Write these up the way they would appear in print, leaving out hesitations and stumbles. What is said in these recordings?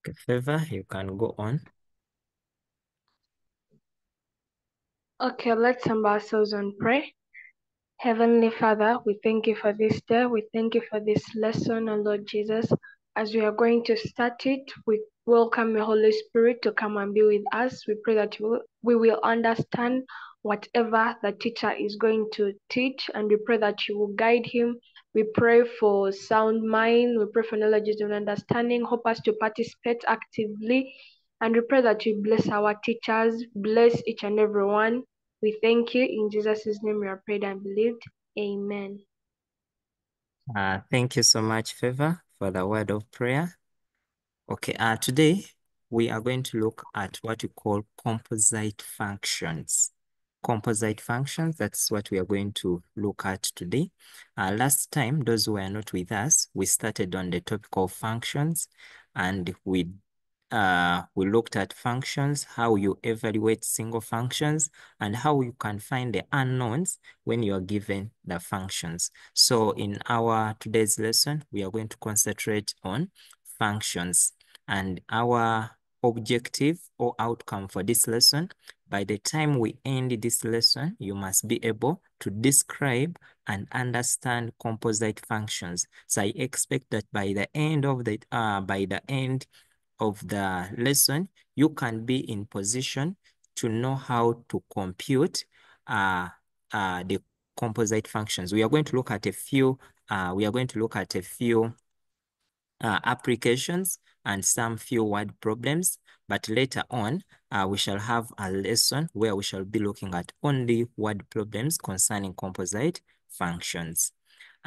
Okay, Favor, you can go on. Okay, let's humble ourselves and pray. Heavenly Father, we thank you for this day. We thank you for this lesson, oh Lord Jesus. As we are going to start it, we welcome your Holy Spirit to come and be with us. We pray that we will understand whatever the teacher is going to teach, and we pray that you will guide him. We pray for sound mind. We pray for knowledge and understanding. Help us to participate actively. And we pray that you bless our teachers, bless each and every one. We thank you. In Jesus' name we are prayed and believed. Amen. Thank you so much, Favor, for the word of prayer. Okay, today we are going to look at what we call composite functions. Composite functions, that's what we are going to look at today. Last time, those who were not with us, we started on the topic of functions, and we looked at functions, how you evaluate single functions, and how you can find the unknowns when you are given the functions. So in our today's lesson, we are going to concentrate on functions, and our objective or outcome for this lesson, by the time we end this lesson, you must be able to describe and understand composite functions. So I expect that by the end of the lesson, you can be in position to know how to compute the composite functions. We are going to look at a few. Applications and some few word problems, but later on, we shall have a lesson where we shall be looking at only word problems concerning composite functions.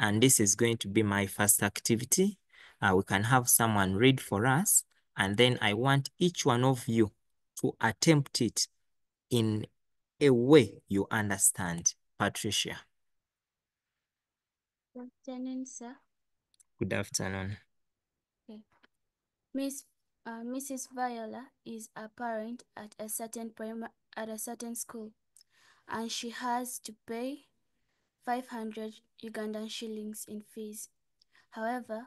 And this is going to be my first activity. We can have someone read for us, and then I want each one of you to attempt it in a way you understand. Patricia. Good afternoon, sir. Good afternoon. Okay. Mrs. Viola is a parent at a certain school, and she has to pay 500 Ugandan shillings in fees. However,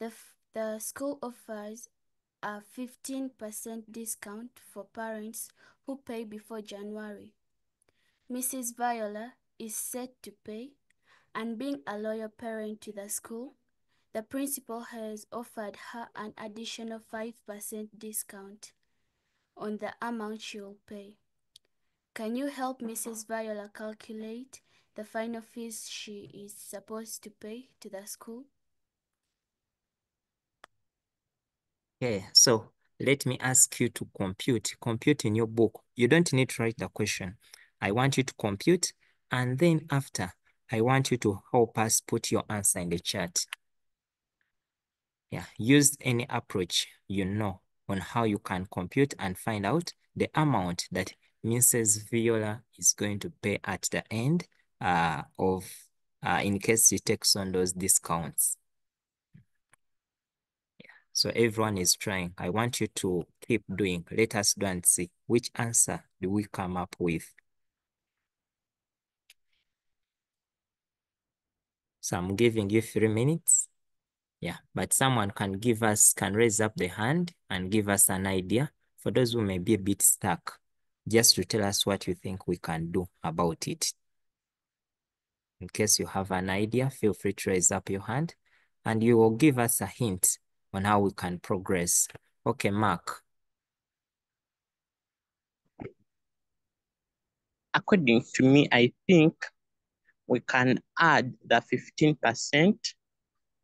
the school offers a 15% discount for parents who pay before January. Mrs. Viola is set to pay, and being a loyal parent to the school, the principal has offered her an additional 5% discount on the amount she will pay. Can you help Mrs. Viola calculate the final fees she is supposed to pay to the school? Okay, so let me ask you to compute. Compute in your book. You don't need to write the question. I want you to compute, and then after, I want you to help us put your answer in the chat. Yeah, use any approach you know on how you can compute and find out the amount that Mrs. Viola is going to pay at the end in case she takes on those discounts. So everyone is trying. I want you to keep doing. Let us do and see which answer do we come up with. So I'm giving you 3 minutes. Yeah, but someone can raise up the hand and give us an idea for those who may be a bit stuck, just to tell us what you think we can do about it. In case you have an idea, feel free to raise up your hand and you will give us a hint on how we can progress. Okay, Mark. According to me, I think we can add the 15%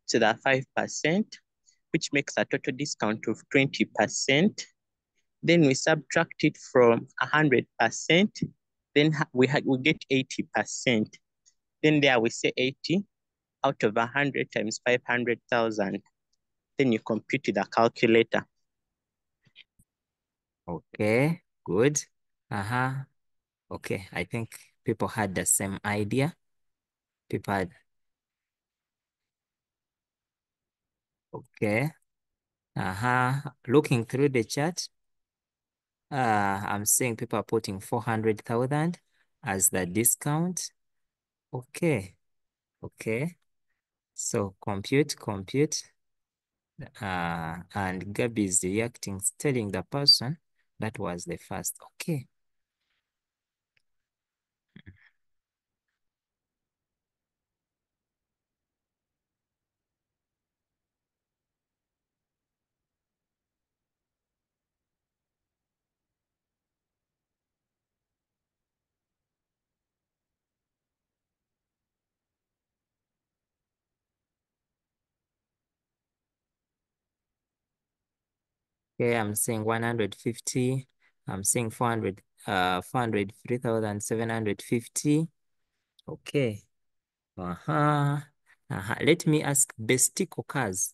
to the 5%, which makes a total discount of 20%. Then we subtract it from 100%. Then we get 80%. Then there we say 80 out of 100 times 500,000. Then you compute with a calculator. Okay, good. Okay, I think people had the same idea. Okay. Looking through the chat, I'm seeing people are putting 400,000 as the discount. Okay. So compute. And Gabby is reacting, telling the person that was the first. Okay. Okay, I'm saying 150. I'm saying 403,750. Okay. Let me ask Bestico Cars.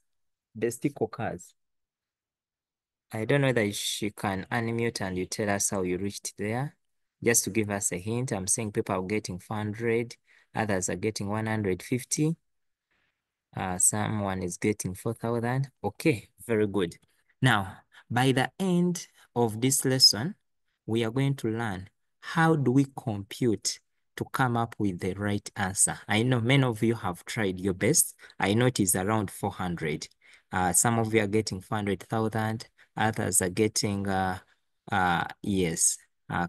Bestico Cars. I don't know that she can unmute and you tell us how you reached there. Just to give us a hint, I'm saying people are getting 400, others are getting 150. Someone is getting 4,000. Okay, very good. Now, by the end of this lesson, we are going to learn how do we compute to come up with the right answer. I know many of you have tried your best. I know it is around 400. Some of you are getting 400,000. Others are getting, yes,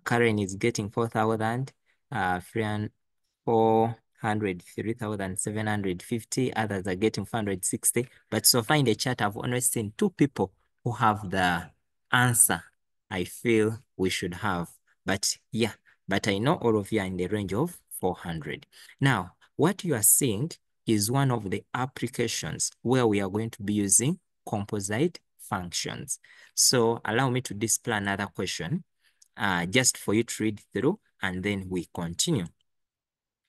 Karen is getting 4,000. 403,750. Others are getting 460. But so far in the chat, I've only seen 2 people who have the answer I feel we should have. But yeah, but I know all of you are in the range of 400. Now, what you are seeing is one of the applications where we are going to be using composite functions. So allow me to display another question just for you to read through, and then we continue.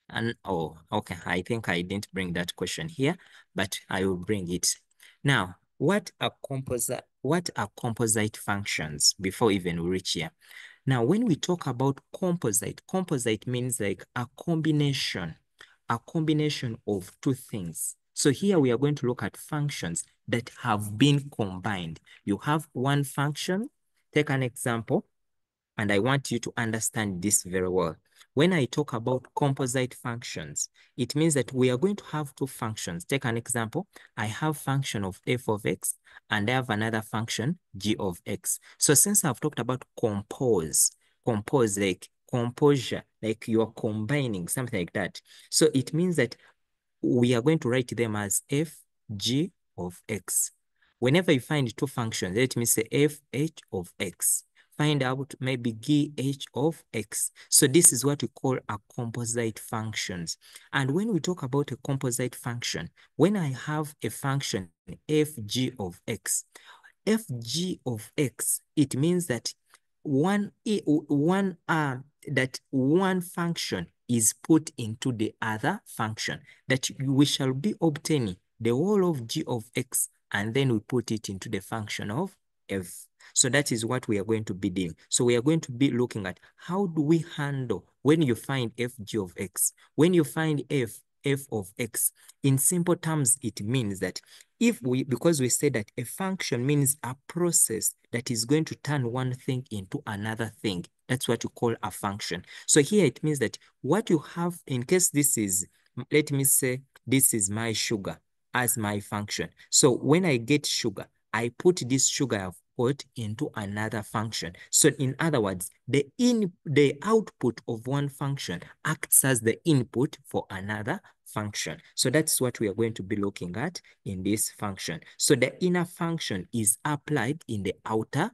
And oh, okay, I think I didn't bring that question here, but I will bring it. Now, what are composite functions before even we reach here? Now, when we talk about composite means like a combination of 2 things. So here we are going to look at functions that have been combined. You have one function, take an example, and I want you to understand this very well. When I talk about composite functions, it means that we are going to have 2 functions. Take an example. I have function of f of x, and I have another function, g of x. So since I've talked about compose like composure, like you are combining, something like that. So it means that we are going to write them as f, g of x. Whenever you find 2 functions, let me say f, h of x. Find out maybe g, h of x. So this is what we call a composite functions. And when we talk about a composite function, when I have a function f, g of x, fg of x, it means that one function is put into the other function, that we shall be obtaining the whole of g of x, and then we put it into the function of f. So that is what we are going to be doing. So we are going to be looking at how do we handle when you find fg of x. When you find f of x, in simple terms, it means that because we say that a function means a process that is going to turn one thing into another thing. That's what you call a function. So here it means that what you have, in case this is, let me say, this is my sugar as my function. So when I get sugar, I put this sugar I've put into another function. So in other words, the output of one function acts as the input for another function. So that's what we are going to be looking at in this function. So the inner function is applied in the outer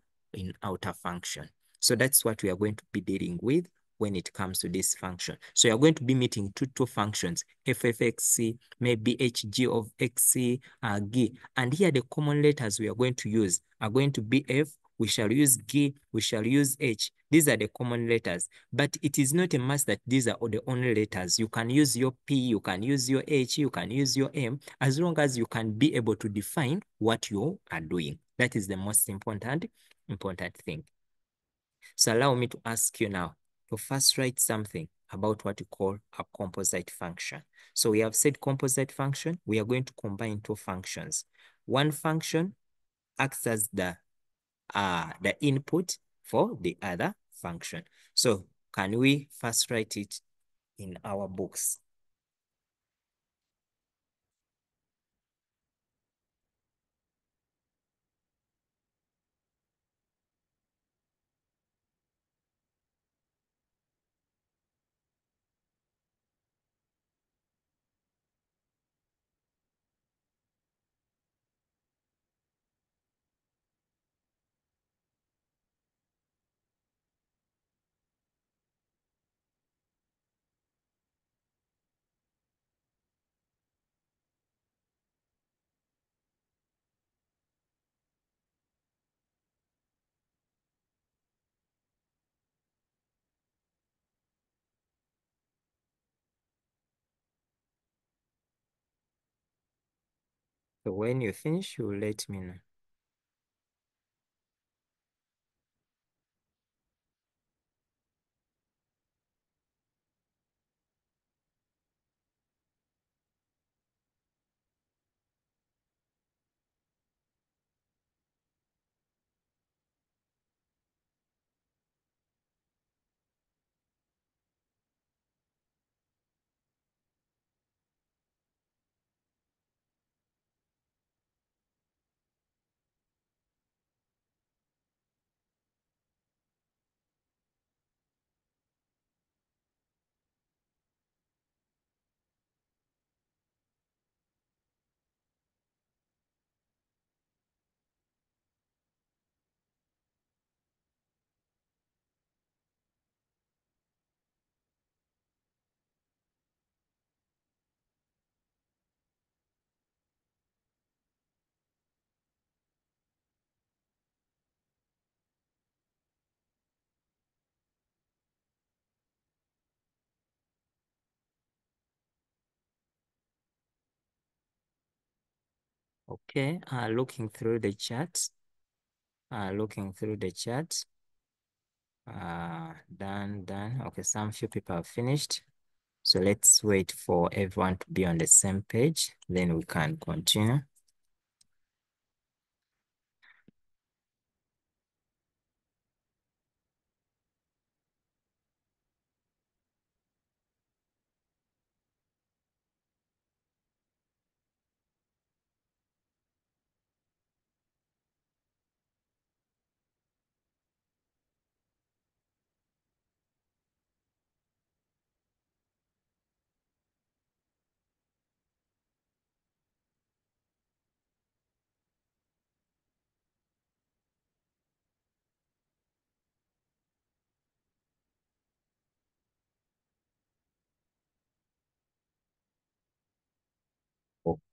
function. So that's what we are going to be dealing with when it comes to this function. So you're going to be meeting two functions, f of x, maybe hg of x, g. And here the common letters we are going to use are going to be f, we shall use g, we shall use h. These are the common letters, but it is not a must that these are the only letters. You can use your p, you can use your h, you can use your m, as long as you can be able to define what you are doing. That is the most important thing. So allow me to ask you now to first write something about what you call a composite function. So we have said composite function, we are going to combine 2 functions. One function acts as the input for the other function. So can we first write it in our books? So when you finish, you will let me know. Okay, looking through the chat. Looking through the chat. Done. Okay, some few people have finished. So let's wait for everyone to be on the same page, then we can continue.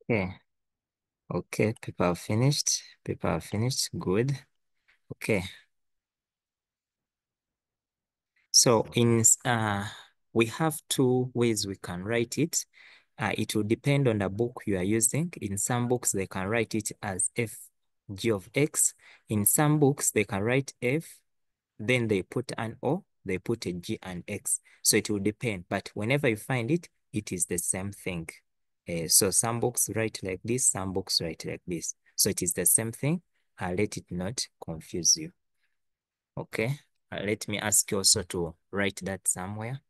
Okay. Okay, people have finished. People have finished. Good. Okay. So we have two ways we can write it. It will depend on the book you are using. In some books, they can write it as f g of x. In some books, they can write f, then they put an o, they put a g and x. So it will depend, but whenever you find it, it is the same thing. So some books write like this, some books write like this. So it is the same thing. Let it not confuse you. Okay. Let me ask you also to write that somewhere.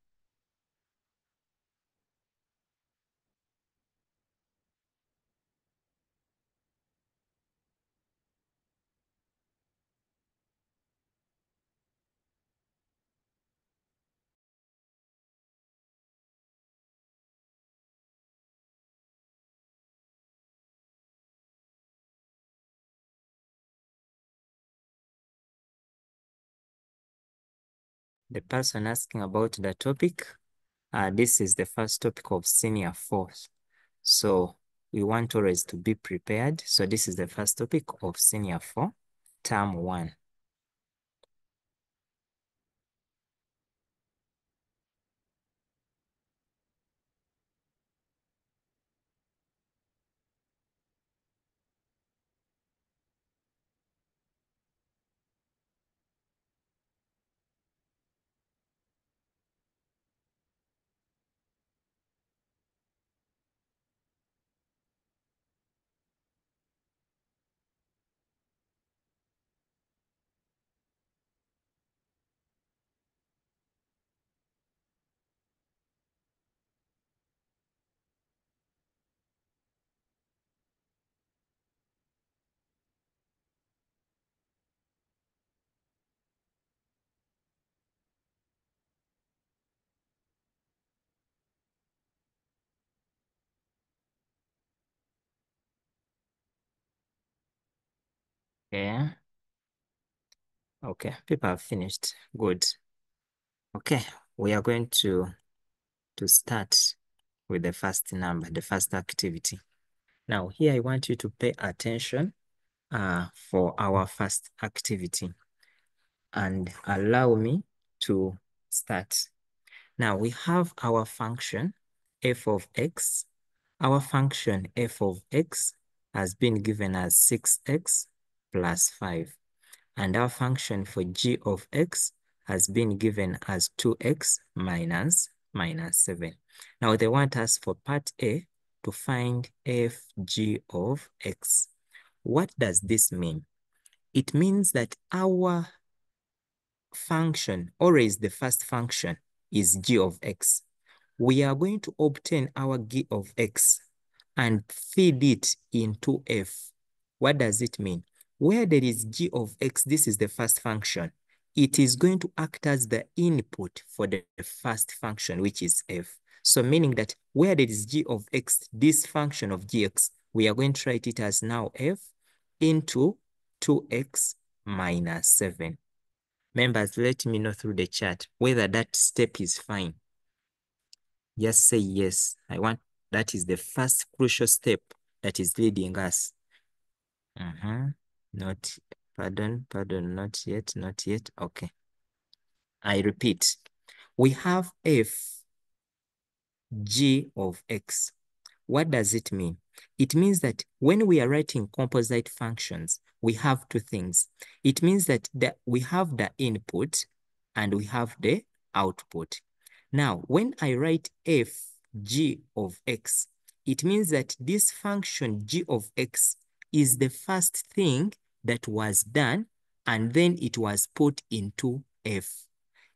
The person asking about the topic, this is the first topic of senior 4. So we want always to be prepared. So this is the first topic of senior 4, term 1. Okay. Okay, people have finished. Good. Okay, we are going to start with the first number, the first activity. Now here I want you to pay attention for our first activity and allow me to start. Now we have our function f of x. Our function f of x has been given as 6x plus 5. And our function for g of x has been given as 2x minus 7. Now they want us for part A to find f g of x. What does this mean? It means that our function, always the first function, is g of x. We are going to obtain our g of x and feed it into f. What does it mean? Where there is g of x, this is the first function. It is going to act as the input for the first function, which is f. So meaning that where there is g of x, this function of gx, we are going to write it as now f into 2x minus 7. Members, let me know through the chat whether that step is fine. Just say yes. That is the first crucial step that is leading us. Pardon, not yet. Okay. I repeat, we have f g of x. What does it mean? It means that when we are writing composite functions, we have two things. It means that we have the input and we have the output. Now, when I write f g of x, it means that this function g of x is the first thing that was done, and then it was put into f.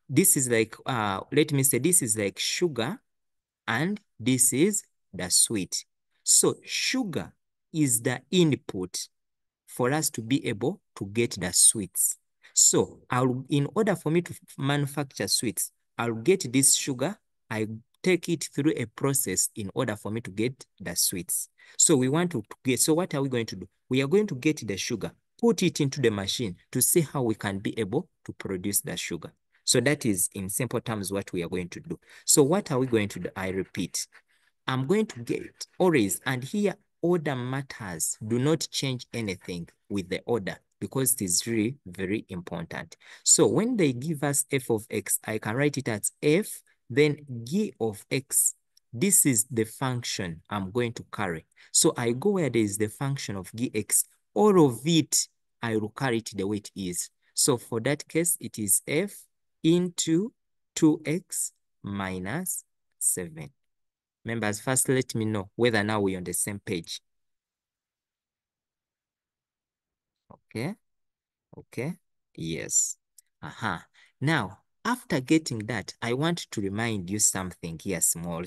This is like, let me say, this is like sugar, and this is the sweet. So sugar is the input for us to be able to get the sweets. So in order for me to manufacture sweets, I'll get this sugar, I take it through a process in order for me to get the sweets. So we want to get, so what are we going to do? We are going to get the sugar, put it into the machine to see how we can be able to produce the sugar. So that is in simple terms what we are going to do. So what are we going to do? I repeat, I'm going to get always, and here order matters. Do not change anything with the order because it is really very important. So when they give us f of x, I can write it as f, then g of x. This is the function I'm going to carry. So I go where there is the function of gx. All of it, I will carry it the way it is. So for that case, it is f into 2x minus 7. Members, first let me know whether now we're on the same page. Okay, yes. Now, after getting that, I want to remind you something here, small.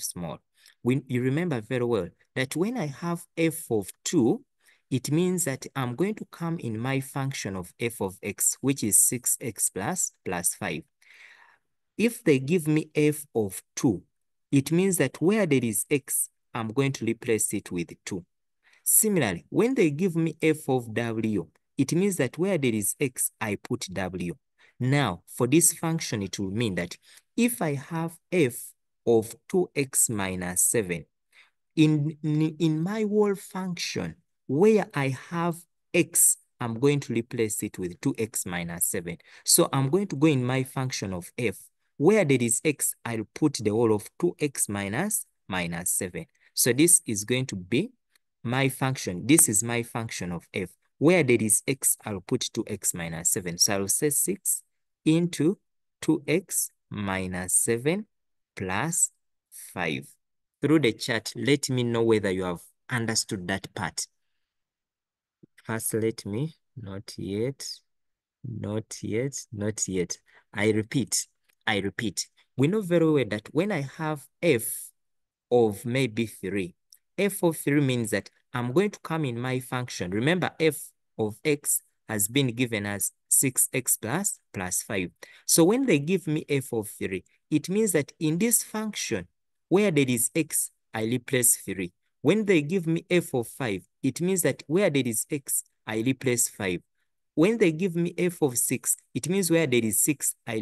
You remember very well that when I have f of 2, it means that I'm going to come in my function of f of x, which is 6x plus 5. If they give me f of 2, it means that where there is x, I'm going to replace it with 2. Similarly, when they give me f of w, it means that where there is x, I put w. Now, for this function, it will mean that if I have f of 2x minus 7, in my whole function, where I have x, I'm going to replace it with 2x minus 7. So I'm going to go in my function of f. Where there is x, I'll put the whole of 2x minus 7. So this is going to be my function. This is my function of f. Where there is x, I'll put 2x minus 7. So I'll say 6 into 2x minus 7 plus 5. Through the chat, let me know whether you have understood that part. First, let me, not yet. I repeat. We know very well that when I have f of maybe 3, f of 3 means that I'm going to come in my function. Remember, f of x has been given as 6x plus 5. So when they give me f of 3, it means that in this function, where there is x, I replace 3. When they give me f of 5, it means that where there is x, I replace 5. When they give me f of 6, it means where there is 6, where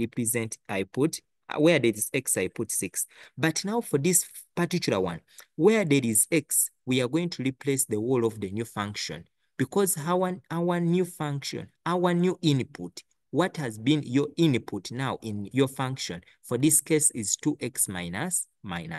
there is x, I put 6. But now for this particular one, where there is x, we are going to replace the whole of the new function, because our new function, our new input, what has been your input now in your function, for this case is 2x minus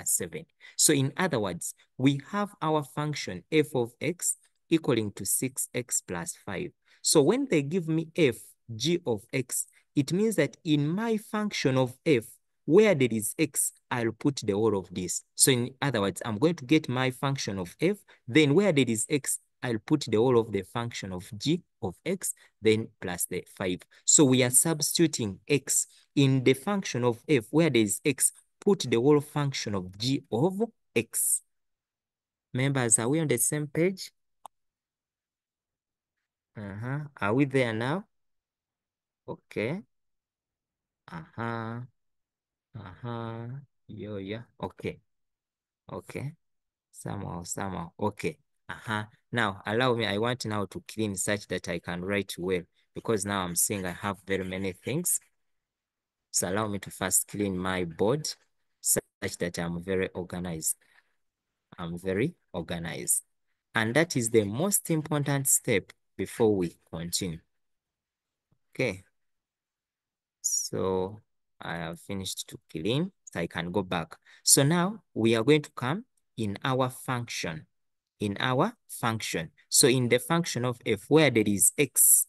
7. So in other words, we have our function f of x equaling to 6x plus 5. So when they give me f, g of x, it means that in my function of f, where there is x, I'll put the whole of this. So in other words, I'm going to get my function of f, then where there is x, I'll put the whole of the function of g of x, then plus the 5. So we are substituting x in the function of f, where there is x, put the whole function of g of x. Members, are we on the same page? Are we there now? Okay. Yeah. Okay. Okay. Somehow. Okay. Now, allow me. I want now to clean such that I can write well, because now I'm seeing I have very many things. So allow me to first clean my board such that I'm very organized. And that is the most important step before we continue. Okay. So I have finished to clean, so I can go back. So now we are going to come in our function. So in the function of f, where there is x,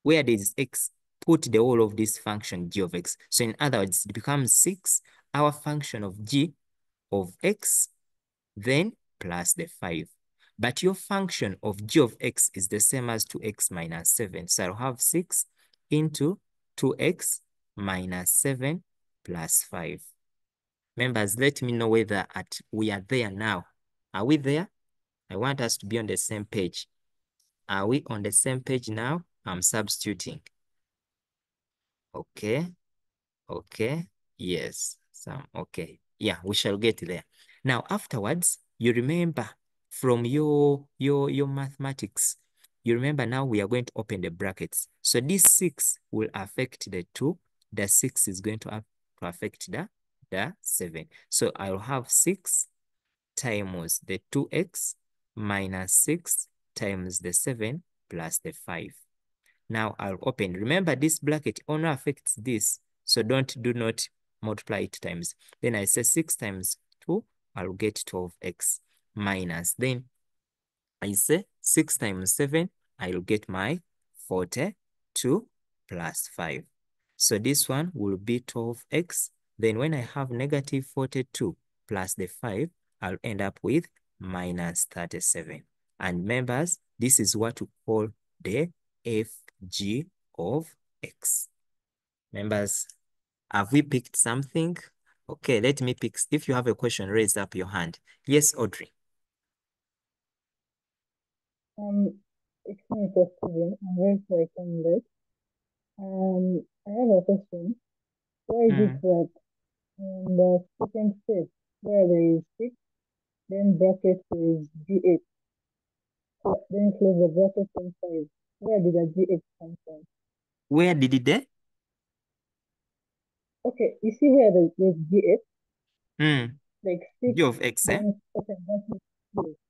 put the whole of this function g of x. So in other words, it becomes 6, our function of g of x, then plus the 5. But your function of g of x is the same as 2x minus 7. So I'll have 6 into 2x minus 7 plus 5. Members, let me know whether we are there now. Are we there? I want us to be on the same page. Are we on the same page now? I'm substituting. Okay. Yes. Okay. Yeah, we shall get there. Now, afterwards, you remember from your mathematics, you remember now we are going to open the brackets. So this 6 will affect the 2. The 6 is going to affect the 7. So I'll have 6 times the 2x minus 6 times the 7 plus the 5. Now I'll open. Remember, this bracket only affects this. So do not multiply it times. Then I say 6 times 2, I'll get 12x minus. Then I say 6 times 7, I'll get my 42 plus 5. So this one will be 12x. Then when I have negative 42 plus the 5, I'll end up with minus 37. And members, this is what we call the FG of x. Members, have we picked something? Okay, let me pick. If you have a question, raise up your hand. Yes, Audrey. It's me, Steven. I'm very sorry I came late. I have a question. Why is it that in the second step, where there is 6, then bracket is G8, then close the bracket and 5. Where did the G8 come from? Where did it there? Okay, you see here there's G8, like 6, G of x, then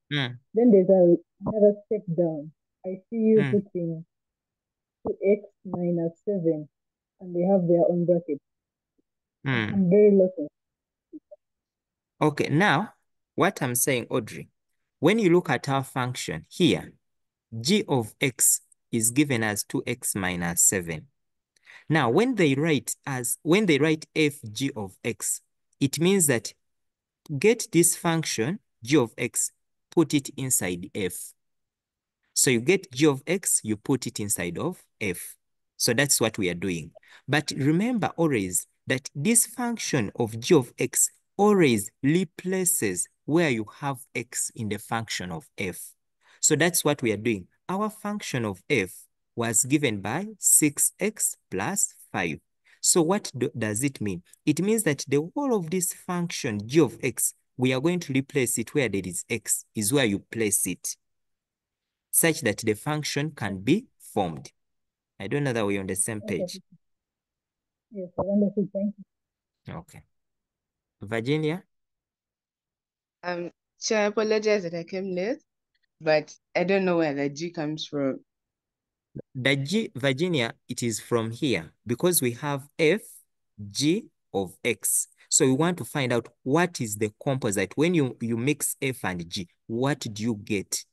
then there's another step down. I see you putting 2x minus 7, and they have their own bracket. I'm very lucky. Okay, now what I'm saying, Audrey, when you look at our function here, g of x is given as 2x minus 7. Now, when they write f g of x, it means that get this function, g of x, put it inside f. So you get g of x, you put it inside of f. So that's what we are doing. But remember always that this function of g of x always replaces where you have x in the function of f. So that's what we are doing. Our function of f was given by 6x plus 5. So what does it mean? It means that the whole of this function, g of x, we are going to replace it where there is x, is where you place it, such that the function can be formed. I don't know that we're on the same page. Yes, I understood. Thank you. Okay. Virginia? So I apologize that I came late, but I don't know where the G comes from. The G, Virginia, it is from here because we have f, g of x. So we want to find out what is the composite. When you mix f and g, what do you get?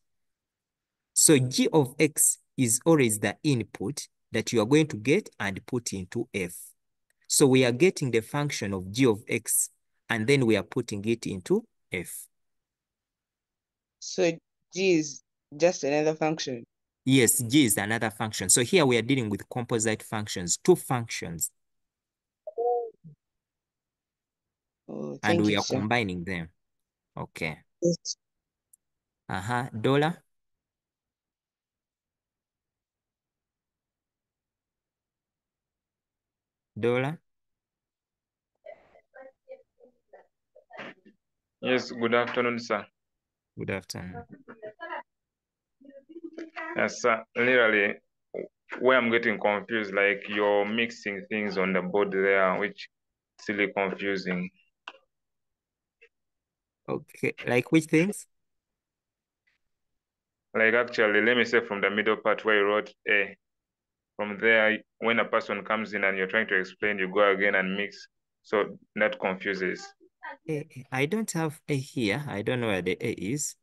So g of x is always the input that you are going to get and put into f. So we are getting the function of g of x, and then we are putting it into f. So G is just another function. Yes, g is another function. So here we are dealing with composite functions, two functions, Oh, and thank we you, are sir. combining them. Okay. Yes. Dollar. Dollar. Yes, good afternoon, sir. Good afternoon. Yes, sir. Literally, where I'm getting confused, like you're mixing things on the board there, which is really confusing. Okay, like which things? Like actually, let me say from the middle part where you wrote A. From there, when a person comes in and you're trying to explain, you go again and mix. So that confuses. I don't have A here. I don't know where the A is.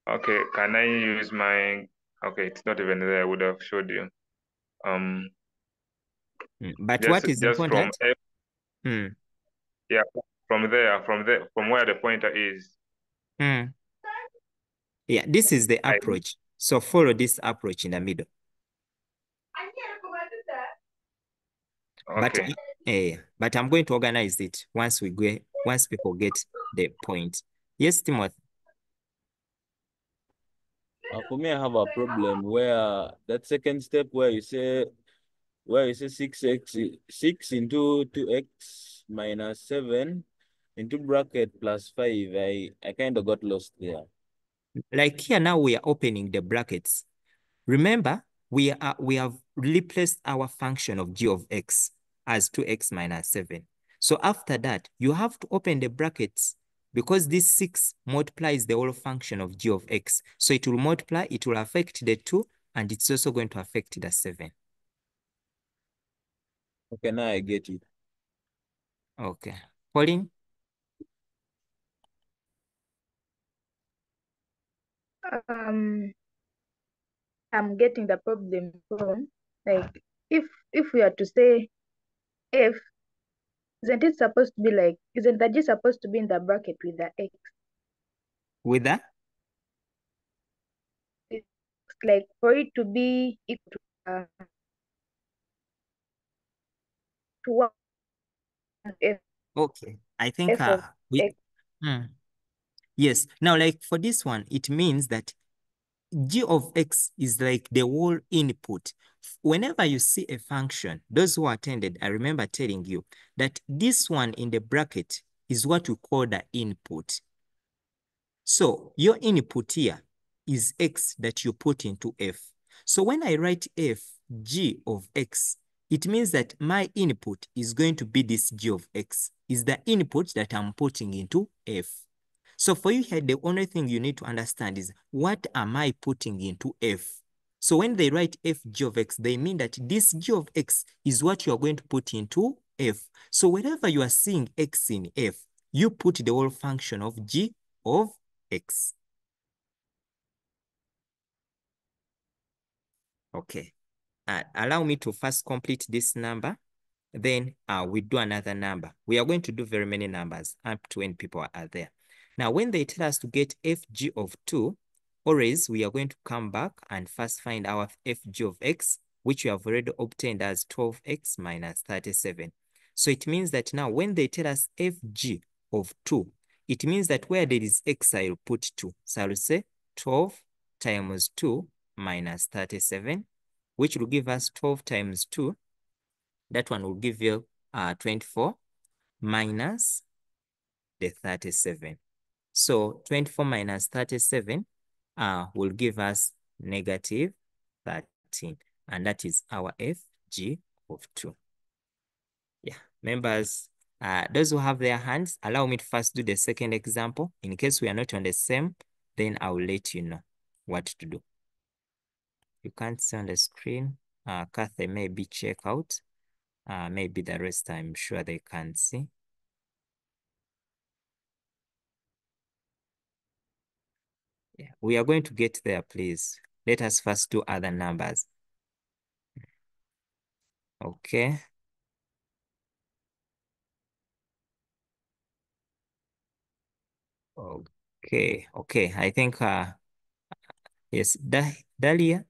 Okay, can I use my, okay, it's not even there. I would have showed you. But Just what is from important? F, Hmm. yeah, from there, from where the pointer is. Hmm. Yeah, this is the I, approach. So follow this approach in the middle. okay. But I'm going to organize it once people get the point. Yes, Timothy. For me, I have a problem where that second step where you say 6 into 2x minus 7 into bracket plus 5. I kind of got lost there. Like here now we are opening the brackets. Remember, we have replaced our function of g of x as 2x minus 7. So after that, you have to open the brackets because this 6 multiplies the whole function of g of x. So it will multiply, it will affect the 2, and it's also going to affect the 7. Okay, now I get it. Okay. Pauline? I'm getting the problem from, like, if we are to say f, isn't the g supposed to be in the bracket with the x? With that? It's like for it to be equal to 1 f, Okay. I think of x. yes. Now, like for this one, it means that g of x is like the whole input. Whenever you see a function, those who attended, I remember telling you that this one in the bracket is what we call the input. So your input here is x that you put into f. So when I write f, g of x, it means that my input is going to be this g of x, is the input that I'm putting into f. So for you here, the only thing you need to understand is what am I putting into f? So when they write f g of x, they mean that this g of x is what you are going to put into f. So wherever you are seeing x in f, you put the whole function of g of x. Okay. Allow me to first complete this number. Then we do another number. We are going to do very many numbers up to when people are there. Now, when they tell us to get fg of 2, always we are going to come back and first find our fg of x, which we have already obtained as 12x minus 37. So it means that now when they tell us fg of 2, it means that where there is x, I will put 2. So I will say 12 times 2 minus 37, which will give us 12 times 2. That one will give you 24 minus the 37. So 24 minus 37 will give us negative 13. And that is our fg of 2. Yeah, members, those who have their hands, allow me to first do the second example. In case we are not on the same, then I will let you know what to do. You can't see on the screen. Kathy maybe check out. Maybe the rest I'm sure they can see. Yeah, we are going to get there, please. Let us first do other numbers. Okay. Okay. I think yes, Dahlia.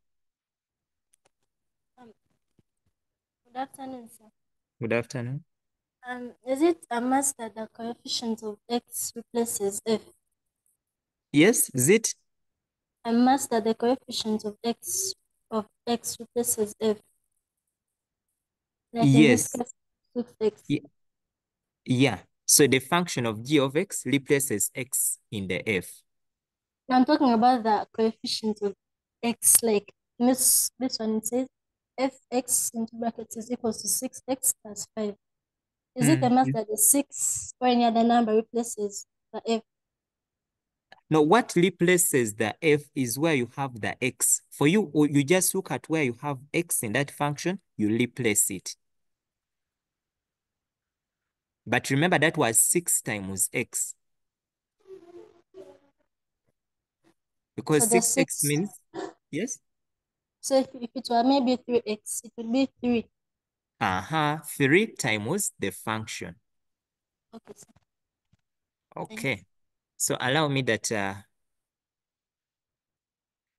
Good afternoon, sir. Good afternoon. Is it a must that the coefficient of x replaces f? Yes, is it? A must that the coefficient of x replaces f. Like in this Yes. case, 6x. Yeah. So the function of g of x replaces x in the f. I'm talking about the coefficient of x, like this one, it says fx into brackets is equals to 6x plus 5. Is it a must that the 6 or any other number replaces the f? No, what replaces the f is where you have the x. For you, you just look at where you have x in that function, you replace it. But remember that was 6 times x. Because So the 6x means, yes? So if it were maybe 3x, it would be 3. 3 times the function. Okay, sir. Okay. So allow me that,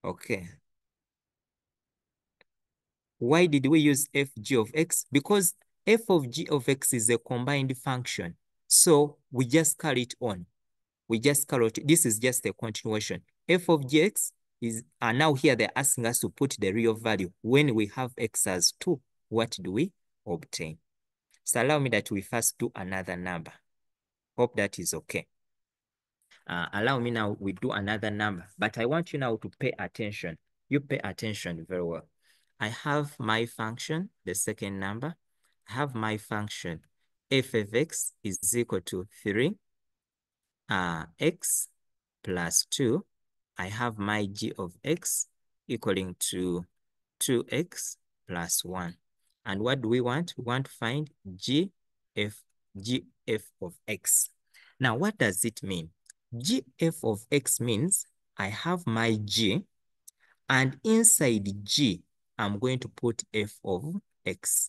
okay. Why did we use fg of x? Because f of g of x is a combined function. So we just carry it on. We just carry it. This is just a continuation. F of gx is, now here they're asking us to put the real value. When we have x as 2, what do we obtain? So allow me that we first do another number. Hope that is okay. Allow me now, we do another number, but I want you now to pay attention. You pay attention very well. I have my function, the second number. I have my function, f of x is equal to 3, x plus 2. I have my g of x equaling to 2x plus 1. And what do we want? We want to find gf of x. Now, what does it mean? Gf of x means I have my g, and inside g, I'm going to put f of x.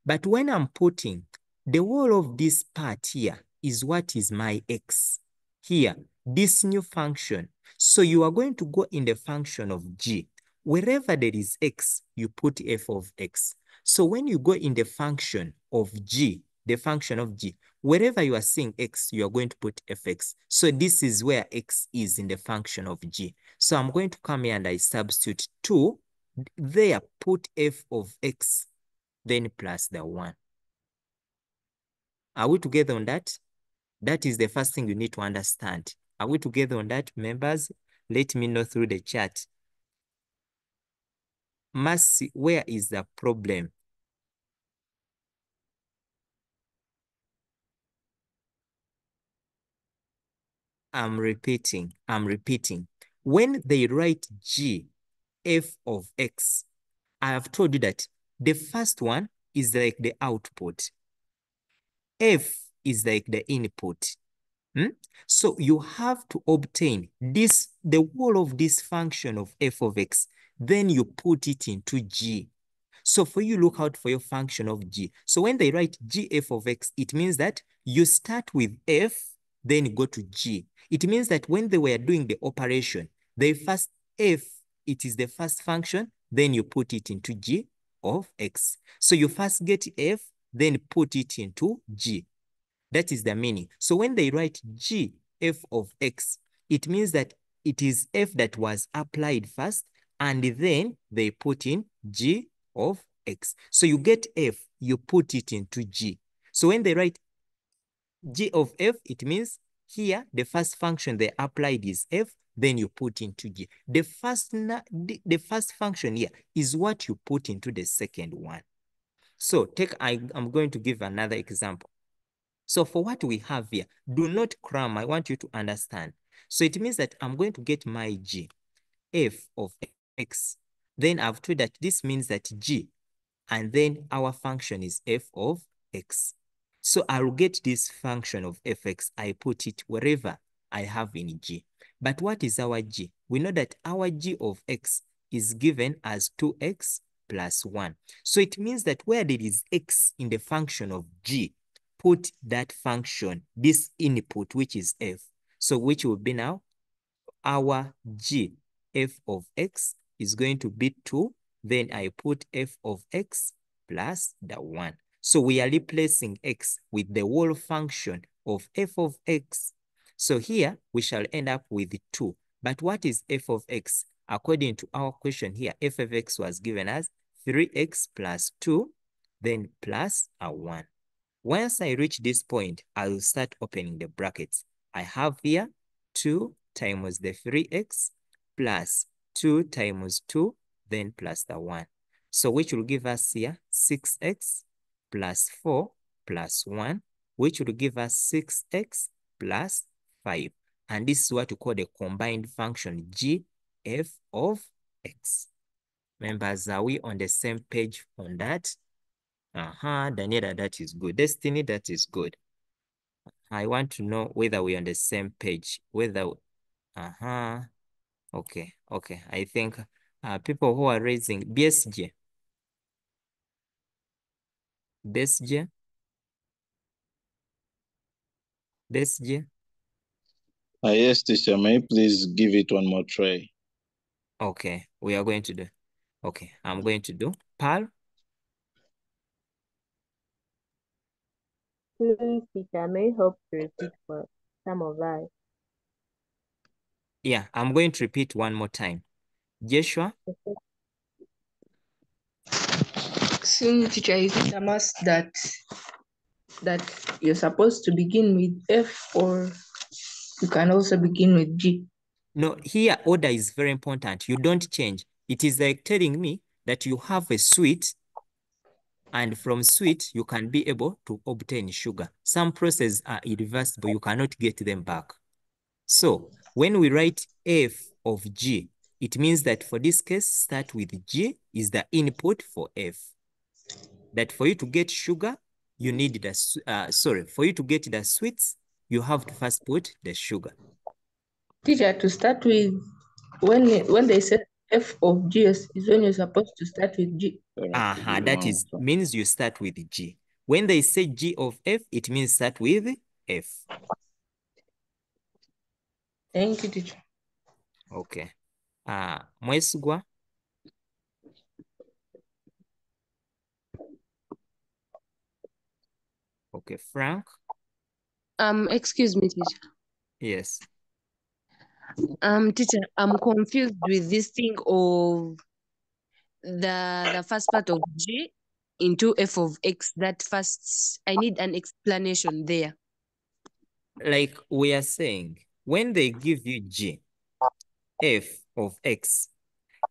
But when I'm putting, the whole of this part here is what is my x. Here, this new function. So you are going to go in the function of g. Wherever there is x, you put f of x. So when you go in the function of g, the function of g, wherever you are seeing x, you are going to put fx. So this is where x is in the function of g. So I'm going to come here and I substitute 2. There, put f of x, then plus the 1. Are we together on that? That is the first thing you need to understand. Are we together on that, members? Let me know through the chat. Mercy, where is the problem? I'm repeating. When they write g, f of x, I have told you that the first one is like the output. F is like the input. So you have to obtain this, the whole of this function of f of x, then you put it into g. So for you, look out for your function of g. So when they write gf of x, it means that you start with f, then go to g. It means that when they were doing the operation, they first f, it is the first function, then you put it into g of x. So you first get f, then put it into g. That is the meaning. So when they write g f of x, it means that it is f that was applied first, and then they put in g of x. So you get f, you put it into g. So when they write g of f, it means here the first function they applied is f, then you put into g. The first function here is what you put into the second one. So I'm going to give another example. So for what we have here, do not cram. I want you to understand. So it means that I'm going to get my g, f of x. Then I've told that this means that g, and then our function is f of x. So I'll get this function of fx. I put it wherever. I have in G. But what is our G? We know that our G of X is given as 2X plus 1. So it means that where there is X in the function of G, put that function, this input, which is F. So which will be now our G, F of X is going to be 2. Then I put F of X plus the 1. So we are replacing X with the whole function of F of X. So here we shall end up with 2. But what is F of X? According to our question here, F of X was given as 3X plus 2, then plus a 1. Once I reach this point, I will start opening the brackets. I have here 2 times the 3X plus 2 times 2, then plus the 1. So which will give us here 6X plus 4 plus 1, which will give us 6X plus 5. And this is what we call the combined function G, F of X. Members, are we on the same page on that? Daniela, that is good. Destiny, that is good. I want to know whether we're on the same page, whether, okay. I think people who are raising BSG. Yes, teacher, may you please give it one more try? Okay, we are going to do. Okay, I'm going to do. Pal? Please, teacher, may you help to repeat for some of us? Yeah, I'm going to repeat one more time. Joshua? So, teacher, is it a must that you're supposed to begin with F, or you can also begin with G? No, here order is very important. You don't change. It is like telling me that you have a sweet, and from sweet, you can be able to obtain sugar. Some processes are irreversible. You cannot get them back. So when we write F of G, it means that for this case, start with G is the input for F. That for you to get sugar, you need the, for you to get the sweets, you have to first put the sugar. Teacher, to start with, when they say F of G is when you're supposed to start with G. That means you start with G. When they say G of F, it means start with F. Thank you, teacher. Okay. Mwesigwa? Okay, Frank? Excuse me, teacher. Yes. Teacher, I'm confused with this thing of the first part of G into F of X. That first, I need an explanation there. Like we are saying, when they give you G, F of X,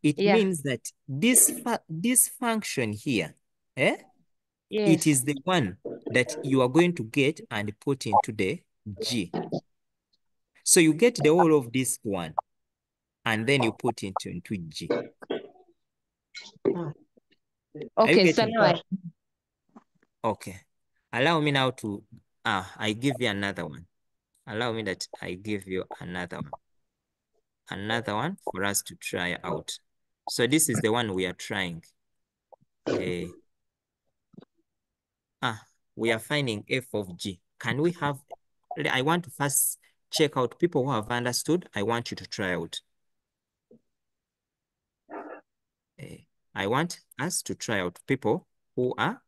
it means that this function here, Yes. It is the one that you are going to get and put into the G. So you get the whole of this one, and then you put it into G. Okay, so now Okay. Allow me now to, I give you another one. Allow me that I give you another one. Another one for us to try out. So this is the one we are trying. We are finding F of G. Can we have, I want to first check out people who have understood. I want you to try out. I want us to try out people who have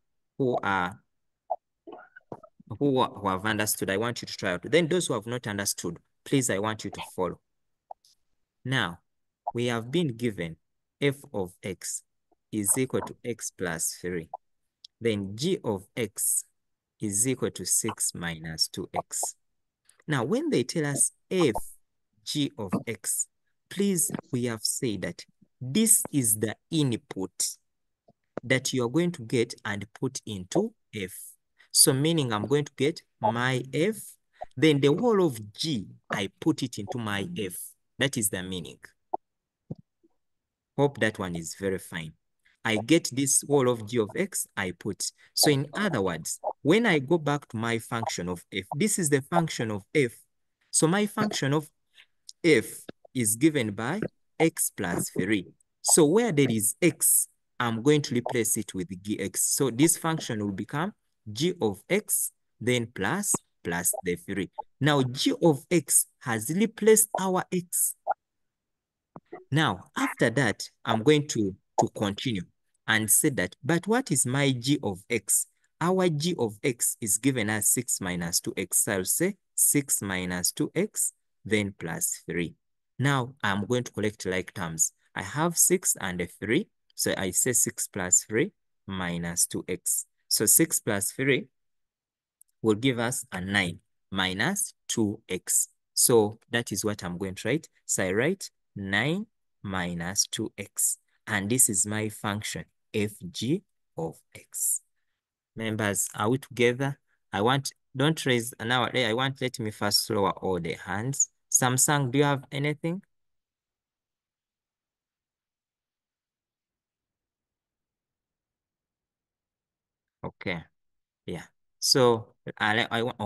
understood. I want you to try out. Then those who have not understood, please, I want you to follow. Now, we have been given F of X is equal to X plus 3. Then G of X is equal to 6 minus 2X. Now, when they tell us F, G of X, please, we have said that this is the input that you are going to get and put into F. So meaning I'm going to get my F, then the whole of G, I put it into my F. That is the meaning. Hope that one is very fine. I get this whole of G of X, I put. So in other words, when I go back to my function of F, this is the function of F. So my function of f is given by x plus 3. So where there is x, I'm going to replace it with gx. So this function will become g of x, then plus the 3. Now g of x has replaced our x. Now, after that, I'm going to continue and say that, but what is my g of x? Our g of x is given as 6 minus 2x. So I'll say 6 minus 2x, then plus 3. Now, I'm going to collect like terms. I have 6 and a 3. So I say 6 plus 3 minus 2x. So 6 plus 3 will give us a 9 minus 2x. So that is what I'm going to write. So I write 9 minus 2x. And this is my function, fg of x. Members, are we together? Don't raise now. Let me first lower all the hands. Samsung, do you have anything? Okay, yeah. So I want,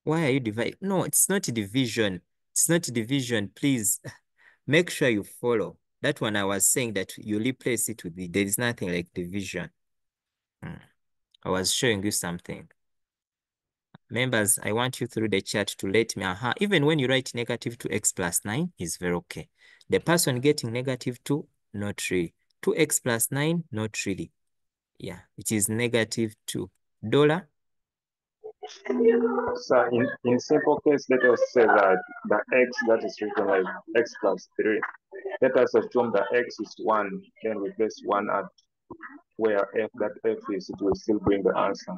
why are you dividing? No, it's not division. It's not division, please. Make sure you follow. That one I was saying that you replace it with there is nothing like division. I was showing you something. Members, I want you through the chat to let me, even when you write negative 2x plus 9 is very okay. The person getting negative 2, not really. 2x plus 9, not really. Yeah, it is negative 2. Dollar? So in simple case, let us say that the x that is written like x plus 3. Let us assume the x is 1, then we place 1 at where f is, it will still bring the answer.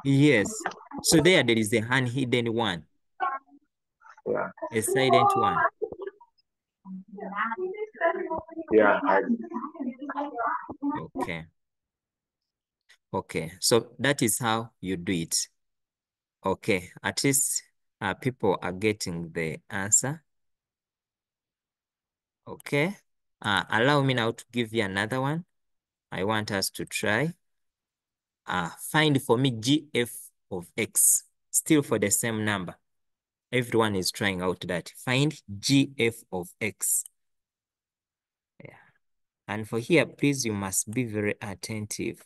Yes. So there is a hidden one. Yeah. A silent one. Yeah. Okay. Okay. So that is how you do it. Okay. At least people are getting the answer. Okay. Allow me now to give you another one. I want us to try. Find for me gf of x. Still for the same number. Everyone is trying out that. Find gf of x. Yeah. And for here, please, you must be very attentive.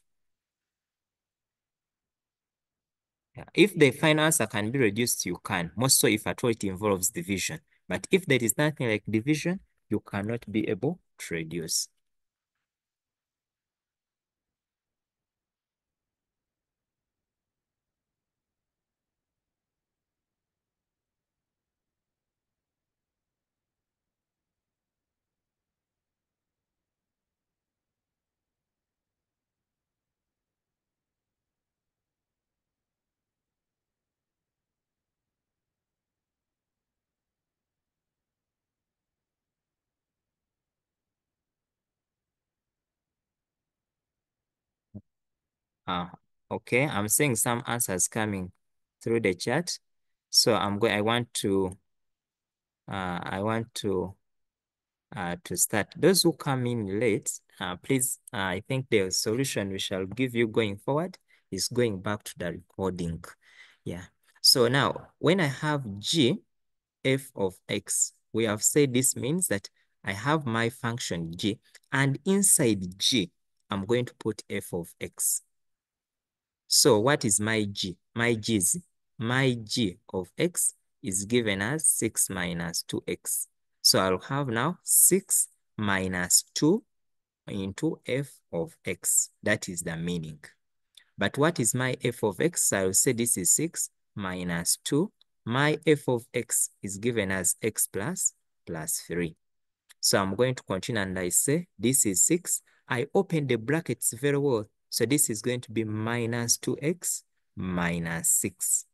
Yeah. If the final answer can be reduced, you can. Most so if at all it involves division. But if there is nothing like division, you cannot be able to reduce. Okay, I'm seeing some answers coming through the chat. So I want to start. Those who come in late, please, I think the solution we shall give you going forward is going back to the recording. Yeah. So now when I have g f of x, we have said this means that I have my function g, and inside g, I'm going to put f of x. So what is my g? My g of x is given as 6 minus 2x. So I'll have now 6 minus 2 into f of x. That is the meaning. But what is my f of x? I'll say this is 6 minus 2. My f of x is given as x plus 3. So I'm going to continue and I say this is 6. I open the brackets very well. So this is going to be minus 2x minus 6,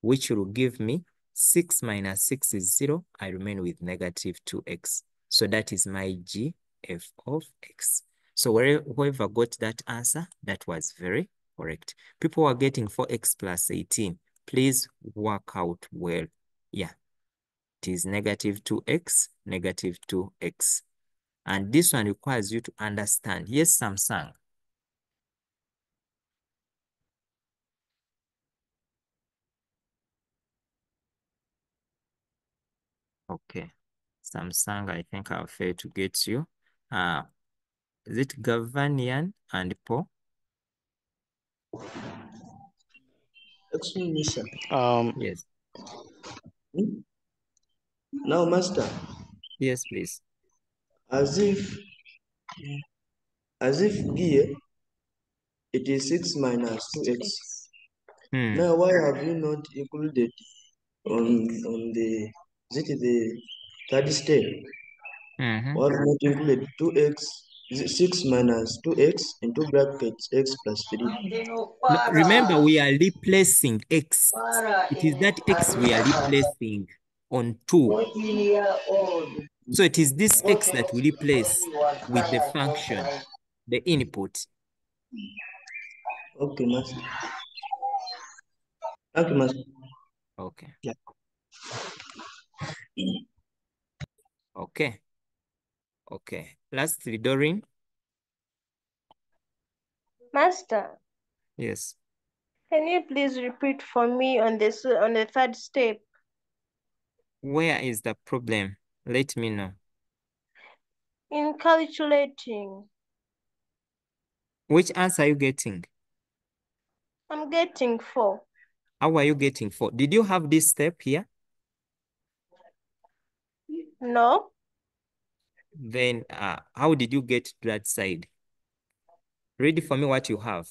which will give me 6 minus 6 is 0. I remain with negative 2x. So that is my g f of x. So whoever got that answer, that was very correct. People are getting 4x plus 18. Please work out well. Yeah. It is negative 2x, negative 2x. And this one requires you to understand. Yes, Samsung. Okay. Samsung, I think I'll fail to get you. Is it Gavanian and Paul? Excuse me, sir. Yes. Now, master, Yes, please. as if here it is 6 minus 2x. Now, why have you not included on the third step? Why have you not included 2x, 6 minus 2x into brackets x plus 3? No, remember, we are replacing x. It is that x we are replacing on 2. So it is this x that we replace with the function, the input. Okay, master. Thank you, master. Okay. Yeah. Okay. Okay. Lastly, Doreen. Master, Yes. can you please repeat for me on the third step? Where is the problem? Let me know. In calculating, Which answer are you getting? I'm getting 4. How are you getting 4? Did you have this step here? No. Then how did you get to that side? Read for me what you have.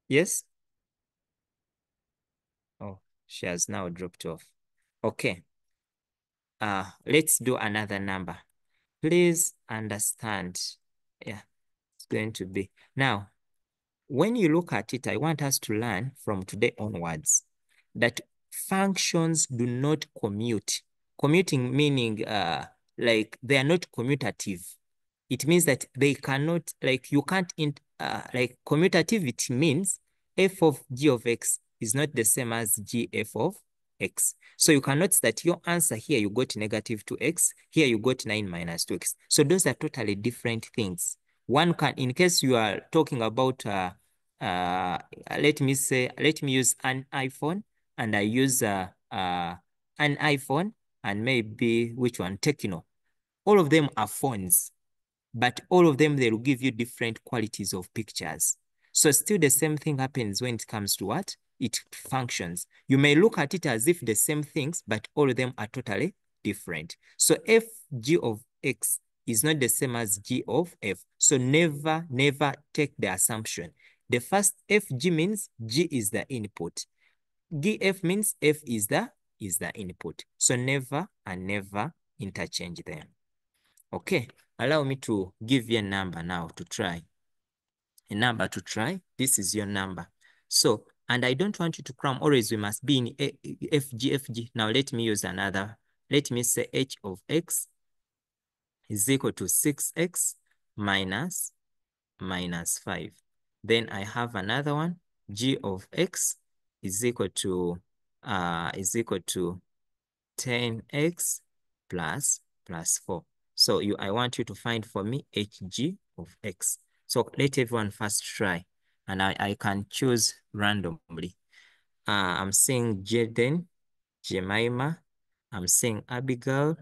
Yes? Oh, she has now dropped off. Okay. Let's do another number. Please understand. Yeah, it's going to be. Now, when you look at it, I want us to learn from today onwards that functions do not commute. Commuting meaning like they are not commutative. It means that they cannot, like you can't, like commutativity means f of g of x is not the same as g f of x. So you cannot say that your answer here, you got negative 2x, here you got 9 minus 2x. So those are totally different things. One can, in case you are talking about, let me use an iPhone, and I use an iPhone and maybe which one, Tecno. All of them are phones, but all of them, they will give you different qualities of pictures. So still the same thing happens when it comes to what? It functions. You may look at it as if the same things, but all of them are totally different. So f g of x is not the same as g of f. So never take the assumption. The first fg means g is the input. Gf means f is the input. So never interchange them. Okay, allow me to give you a number now to try. A number to try. This is your number. So, and I don't want you to cram. Always we must be in FG. Now let me use another. Let me say h of x is equal to 6x minus 5. Then I have another one. G of x is equal to 10x plus 4. So I want you to find for me hg of x. So let everyone first try, and I can choose randomly. I'm seeing Jaden, Jemima, I'm seeing Abigail,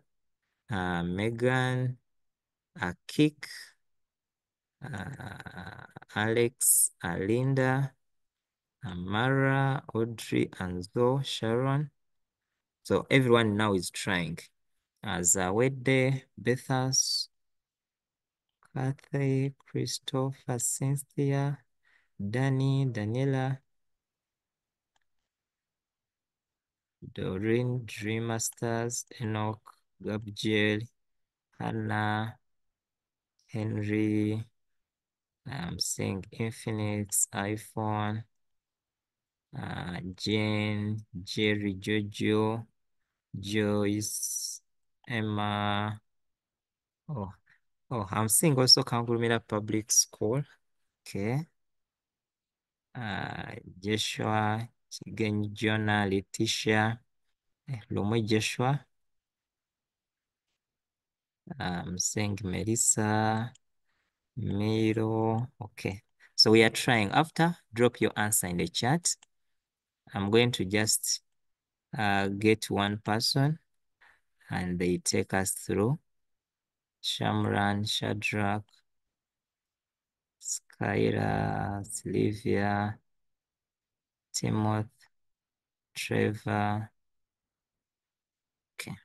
Megan, Akik, Alex, Alinda, Amara, Audrey, Anzo, Sharon. So everyone now is trying. Zawede, Bethas, Kathy, Christopher, Cynthia, Danny, Daniela, Doreen, Dreamasters, Enoch, Gabriel, Hannah, Henry, I'm seeing Infinix, iPhone, Jane, Jerry, Jojo, Joyce, Emma. Oh, I'm seeing also Kangurumira Public School. Okay. Joshua, Chigenyi, Jonah, Letitia, Lomwe Joshua, I'm saying Melissa, Miro. Okay. So we are trying. After, drop your answer in the chat. I'm going to just get one person and they take us through. Shamran, Shadrach, Skyra, Sylvia, Timothy, Trevor. Okay.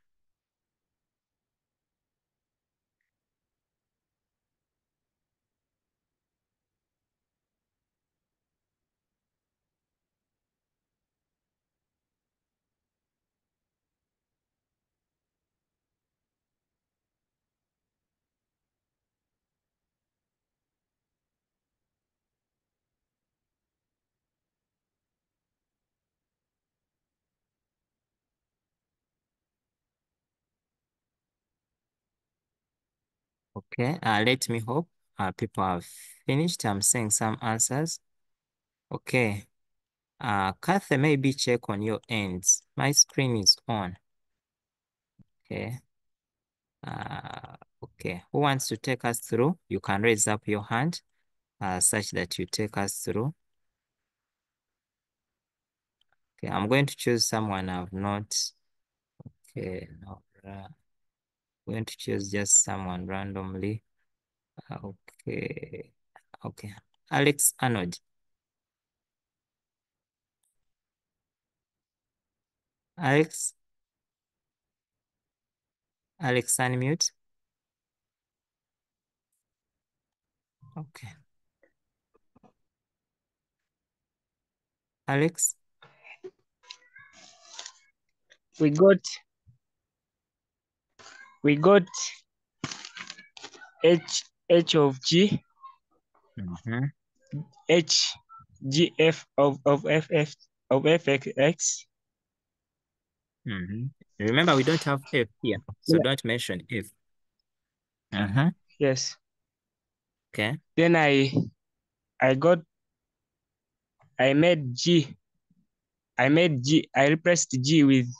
Okay, let me hope people have finished. I'm seeing some answers. Okay. Kathy, maybe check on your ends. My screen is on. Okay. Okay. Who wants to take us through? You can raise up your hand such that you take us through. Okay, I'm going to choose someone I've not. Okay, no. I'm going to choose just someone randomly. Okay. Okay. Alex Arnold. Alex. Alex, unmute. Okay. Alex. We got H of G, H G F of FF of FX. Remember, we don't have F here, so don't mention F. Yes. Okay. Then I made G. I replaced G with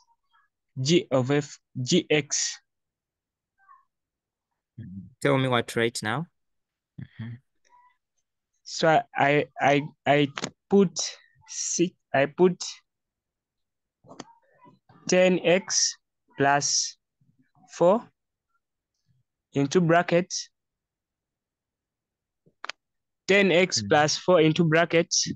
G of F GX. Tell me what right now. So I put 10x plus 4 into brackets. 10x plus 4 into brackets.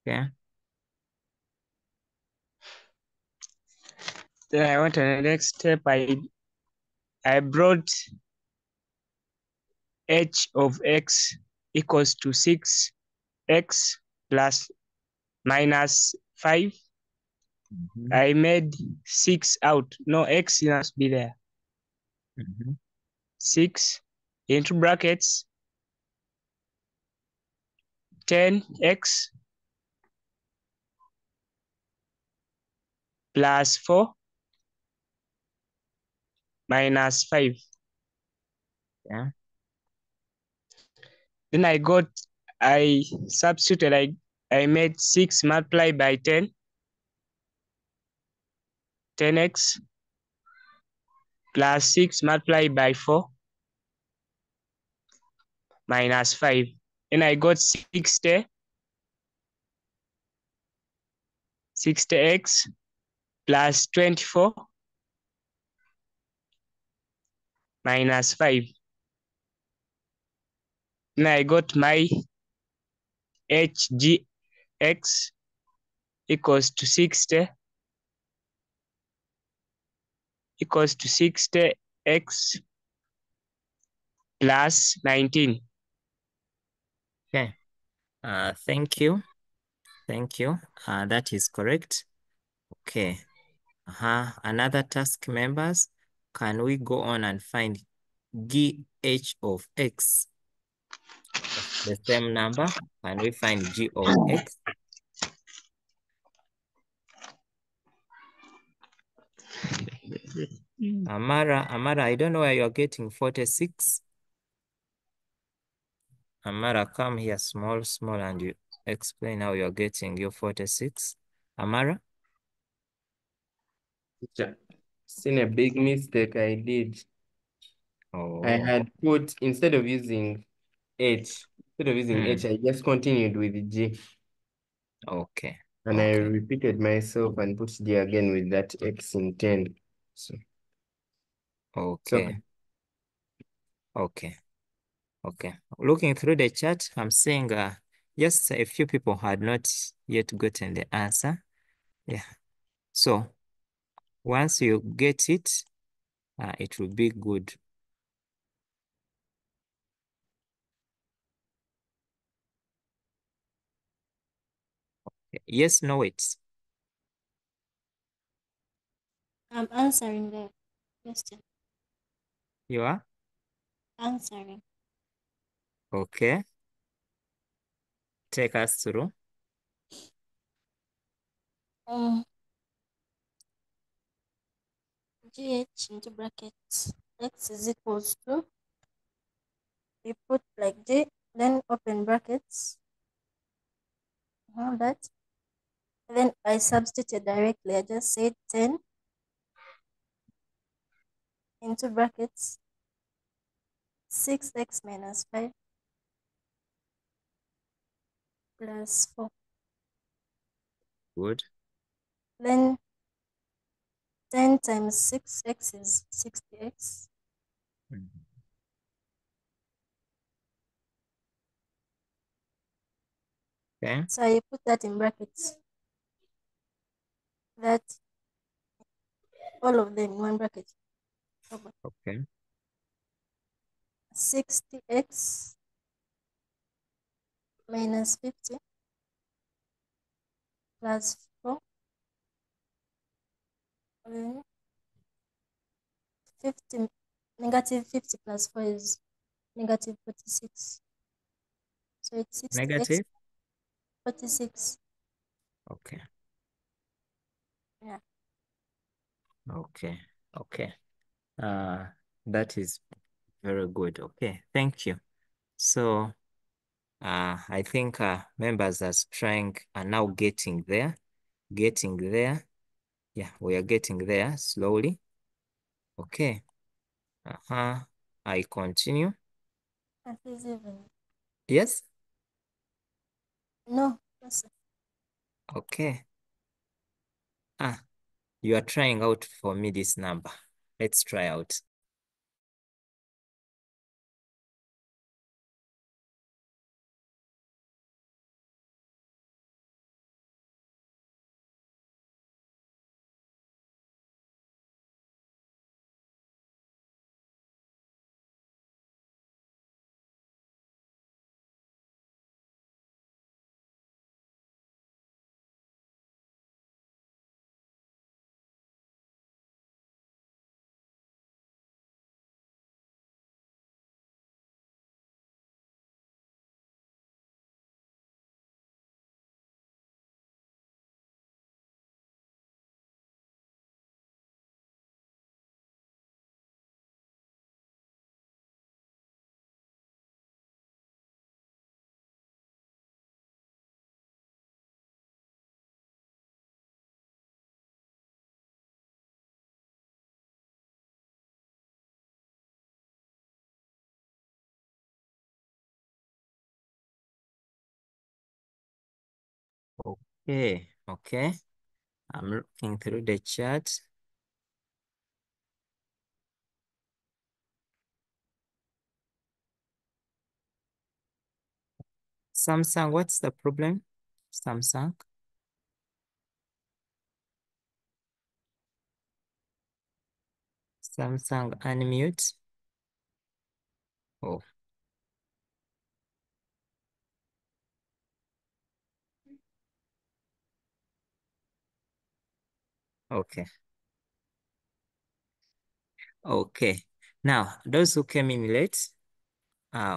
Yeah. Then I went to the next step. I brought h of x equals to 6x plus minus 5. I made 6 out. No, x must be there. 6 into brackets 10x plus 4 minus 5. Yeah. Then I substituted, I made 6 multiplied by 10. 10x plus 6 multiplied by 4 minus 5. Then I got 60x plus 24 minus 5. Then I got my HGX equals to 60 x plus 19. Okay. Thank you. Thank you. That is correct. Okay. Another task members, can we go on and find GH of X? The same number. Can we find G of X? Amara, I don't know where you're getting 46. Amara, come here, small, and you explain how you're getting your 46. Amara? Teacher, seen a big mistake I did. Oh. I had put, instead of using H, I just continued with G. Okay. And I repeated myself and put G again with that X in 10. So, okay. Okay. Okay. Looking through the chat, I'm seeing just a few people had not yet gotten the answer. Yeah. So once you get it, it will be good. Okay. Yes, no, wait. I'm answering the question. You are? Answering. Okay. Take us through. GH into brackets X is equals to, you put like G, then open brackets, that. Then I substitute directly. I just said 10 into brackets 6x minus 5 plus 4. Good. Then 10 times 6x is 60x. Okay. So I put that in brackets. That all of them in one bracket. Okay. 60x minus 50 plus 4. Then 50, negative 50 plus 4 is negative 46. So it's 60x Negative? 46. Okay. Yeah. Okay. Okay. That is very good. Okay. Thank you. So I think members are now getting there. Yeah, we are getting there slowly. Okay. I continue. That is even. Yes? No. Yes. Okay. You are trying out for me this number. Let's try out. Okay. I'm looking through the chat. Samsung, what's the problem? Samsung? Samsung, unmute. Oh. Okay. Okay. Now, those who came in late,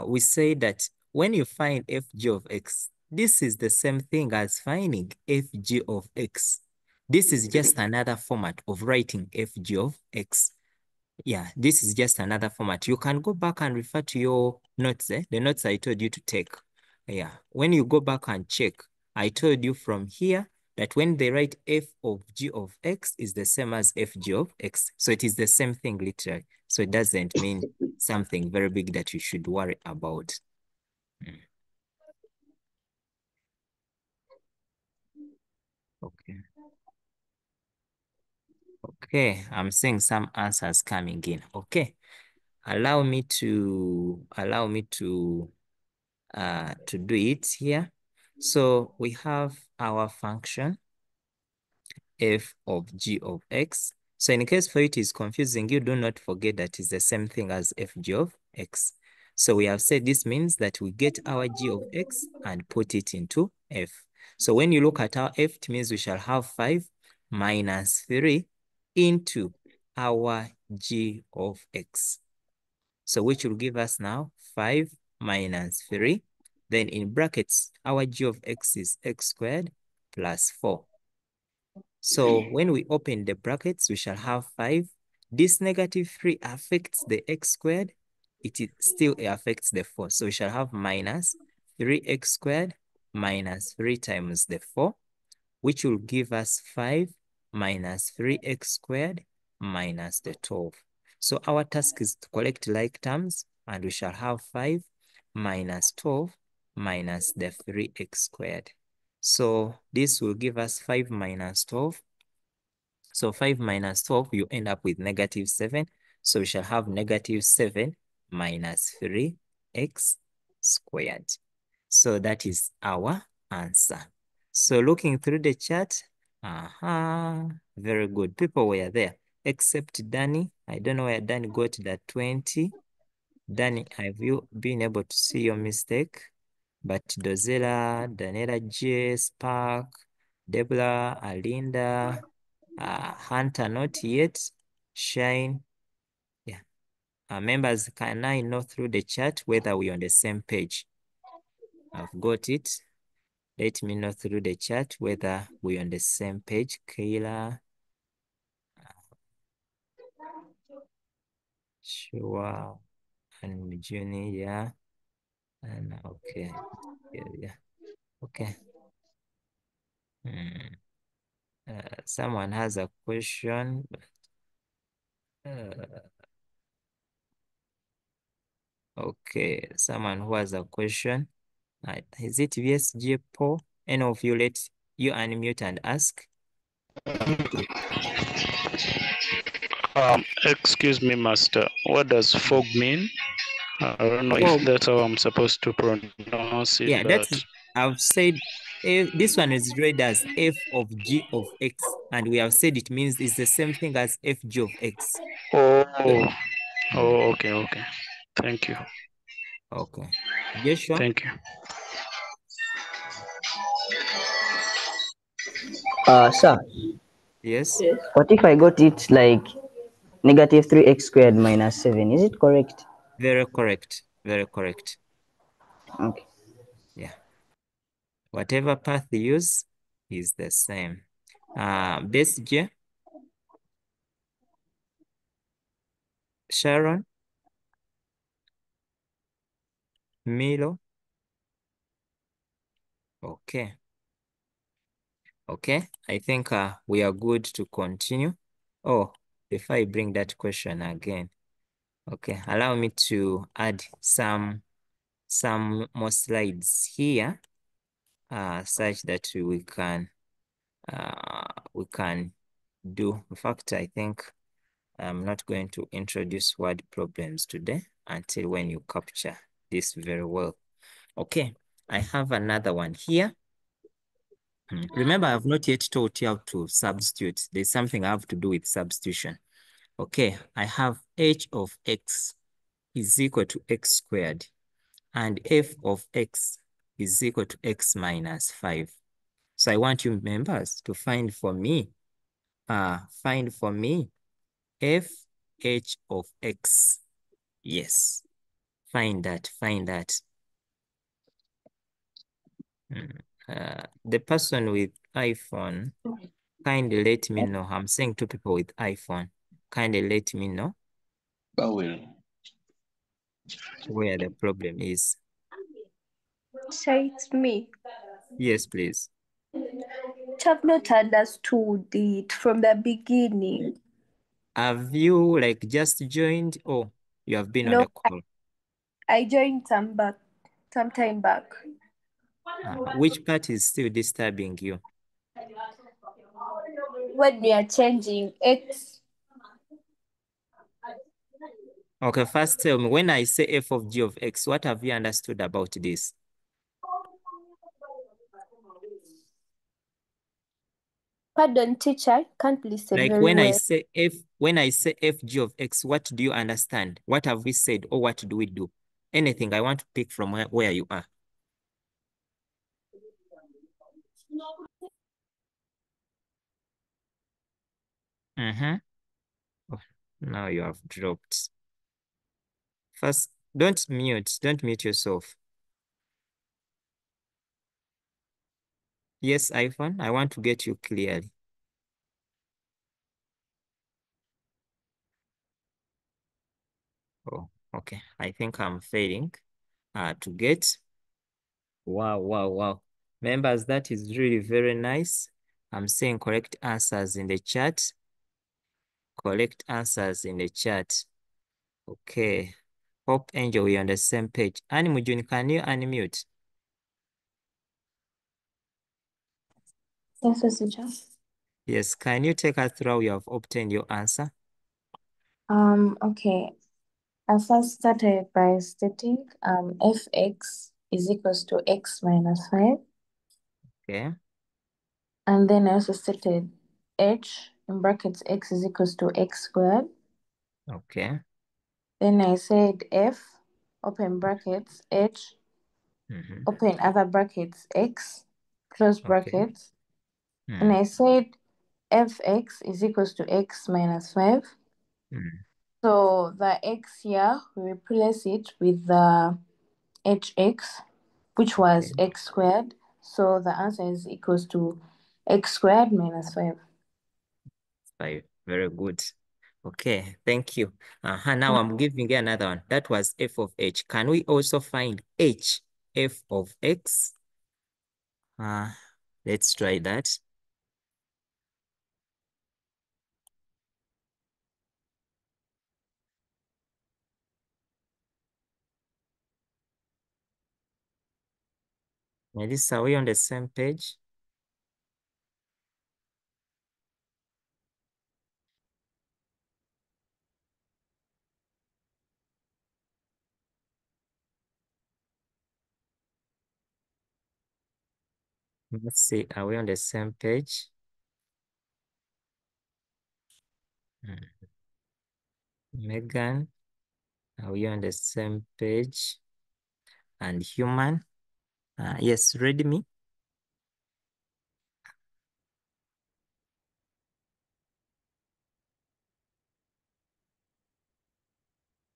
we say that when you find fg of x, this is the same thing as finding fg of x. This is just another format of writing fg of x. Yeah, this is just another format. You can go back and refer to your notes, the notes I told you to take. Yeah, when you go back and check, I told you from here that when they write f of g of x is the same as fg of x. So it is the same thing literally. So it doesn't mean something very big that you should worry about. Okay. Okay, I'm seeing some answers coming in. Okay. Allow me to do it here. So we have our function f of g of x. So in case for it is confusing, you do not forget that is the same thing as fg of x. So we have said this means that we get our g of x and put it into f. So when you look at our f, it means we shall have 5 minus 3 into our g of x. So which will give us now 5 minus 3. Then in brackets, our g of x is x squared plus 4. So when we open the brackets, we shall have 5. This negative 3 affects the x squared. It still affects the 4. So we shall have minus 3x squared minus 3 times the 4, which will give us 5 minus 3x squared minus the 12. So our task is to collect like terms, and we shall have 5 minus 12 minus the 3x squared. So this will give us 5 minus 12. So 5 minus 12, you end up with negative 7. So we shall have negative 7 minus 3x squared. So that is our answer. So looking through the chat, very good. People were there, except Danny. I don't know where Danny got that 20. Danny, have you been able to see your mistake? But Dozella, Daniela J, Spark, Deborah, Alinda, Hunter, not yet. Shine. Yeah. Members, can I know through the chat whether we're on the same page? I've got it. Let me know through the chat whether we're on the same page. Kayla. Sure. And Juni, yeah. And okay. Yeah. Okay. Someone has a question. Okay, someone who has a question. Is it VSG Paul? Any of you, let you unmute and ask. Excuse me, Master. What does fog mean? I don't know Fog. if that's how I'm supposed to pronounce it. Yeah, but I've said this one is read as f of g of x, and we have said it means it's the same thing as fg of x. Oh, okay. Thank you. Okay. Joshua? Thank you. Sir. Yes. What if I got it like negative 3x squared minus 7? Is it correct? Very correct. Very correct. Okay. Yeah. Whatever path you use is the same. Base J. Sharon. Milo. Okay. Okay, I think we are good to continue. Oh, before I bring that question again, okay, allow me to add some more slides here, such that we can do. In fact, I think I'm not going to introduce word problems today until when you capture this very well. Okay, I have another one here. Remember, I have not yet taught you how to substitute. There's something I have to do with substitution. Okay, I have h of x is equal to x squared, and f of x is equal to x minus 5. So I want you members to find for me f h of x. Yes, find that. The person with iPhone, kindly let me know. I'm saying to people with iPhone, kindly let me know where the problem is. Say it's me. Yes, please. have not understood it from the beginning. Have you like just joined or you have been on No, a call? I joined some time back. Which part is still disturbing you? When we are changing x. Okay, first tell me, when I say f of g of x, what have you understood about this? Pardon, teacher, can't listen Like very when well. I say f g of x, what do you understand? What have we said or what do we do? Anything. I want to pick from where you are. Oh, now you have dropped. First, don't mute yourself. Yes, iPhone, I want to get you clearly. Oh, okay. I think I'm failing to get. Wow. Members, that is really very nice. I'm seeing correct answers in the chat. Correct answers in the chat. Okay. Hope Angel, we're on the same page. Annie Mujuni, can you unmute? Yes, teacher. Yes, can you take us through how you have obtained your answer? Okay. I first started by stating fx is equals to x minus 5. Okay. And then I also stated h in brackets x is equals to x squared. Okay. Then I said f, open brackets, h, open other brackets, x, close brackets. And I said fx is equals to x minus 5. So the x here, we replace it with the hx, which was x squared. So the answer is equals to x squared minus 5. 5. Very good. Okay, thank you. Now I'm giving you another one. That was f of h. Can we also find h, f of x? Let's try that. Melissa, are we on the same page? Let's see, are we on the same page? Megan, are we on the same page? And Human? Yes, ready me?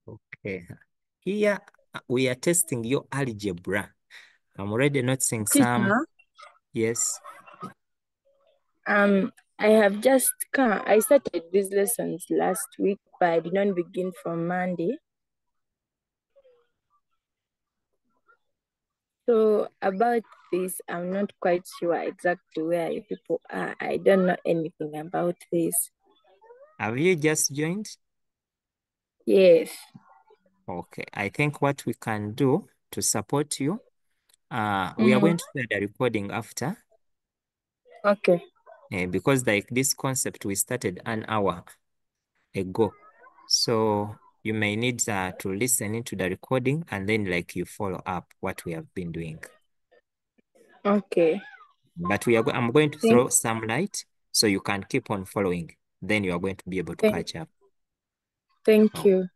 Okay. Here, we are testing your algebra. I'm already noticing some. Teacher? Yes. I have just come. I started these lessons last week, but I did not begin from Monday. So about this, I'm not quite sure exactly where you people are. I don't know anything about this. Have you just joined? Yes. Okay. I think what we can do to support you, we are going to share the recording after. Okay. Because like this concept, we started an hour ago. So you may need to listen into the recording and then like you follow up what we have been doing. Okay. But I'm going to throw some light so you can keep on following. Then you are going to be able to catch up. Thank you.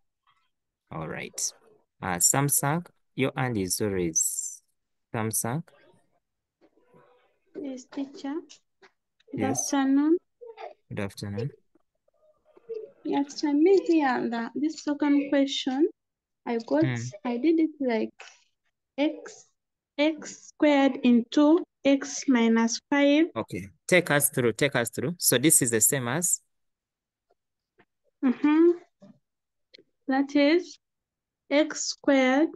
All right. Samsung, your hand is always Samsung. Yes, teacher. Good Yes. afternoon. Good afternoon. Yes, I made here this second question. I did it like x squared into x minus 5. Okay. Take us through. So this is the same as? That is x squared.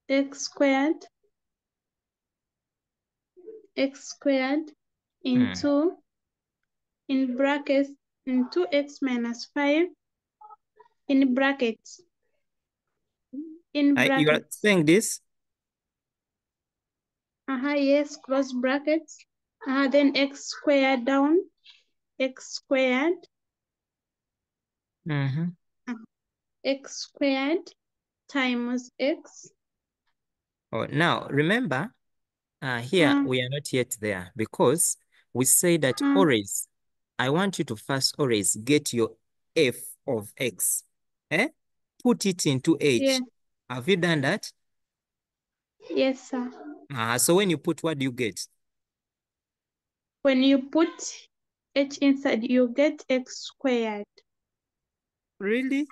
X squared x squared into in brackets into x minus 5 in brackets. In You are brackets. saying this? Yes, close brackets. Then x squared down, x squared. X squared times x. Oh, now remember, here we are not yet there because we say that always, I want you to first always get your f of x. Put it into h. Yeah. Have you done that? Yes, sir. So when you put, what do you get? When you put h inside, you get x squared. Really?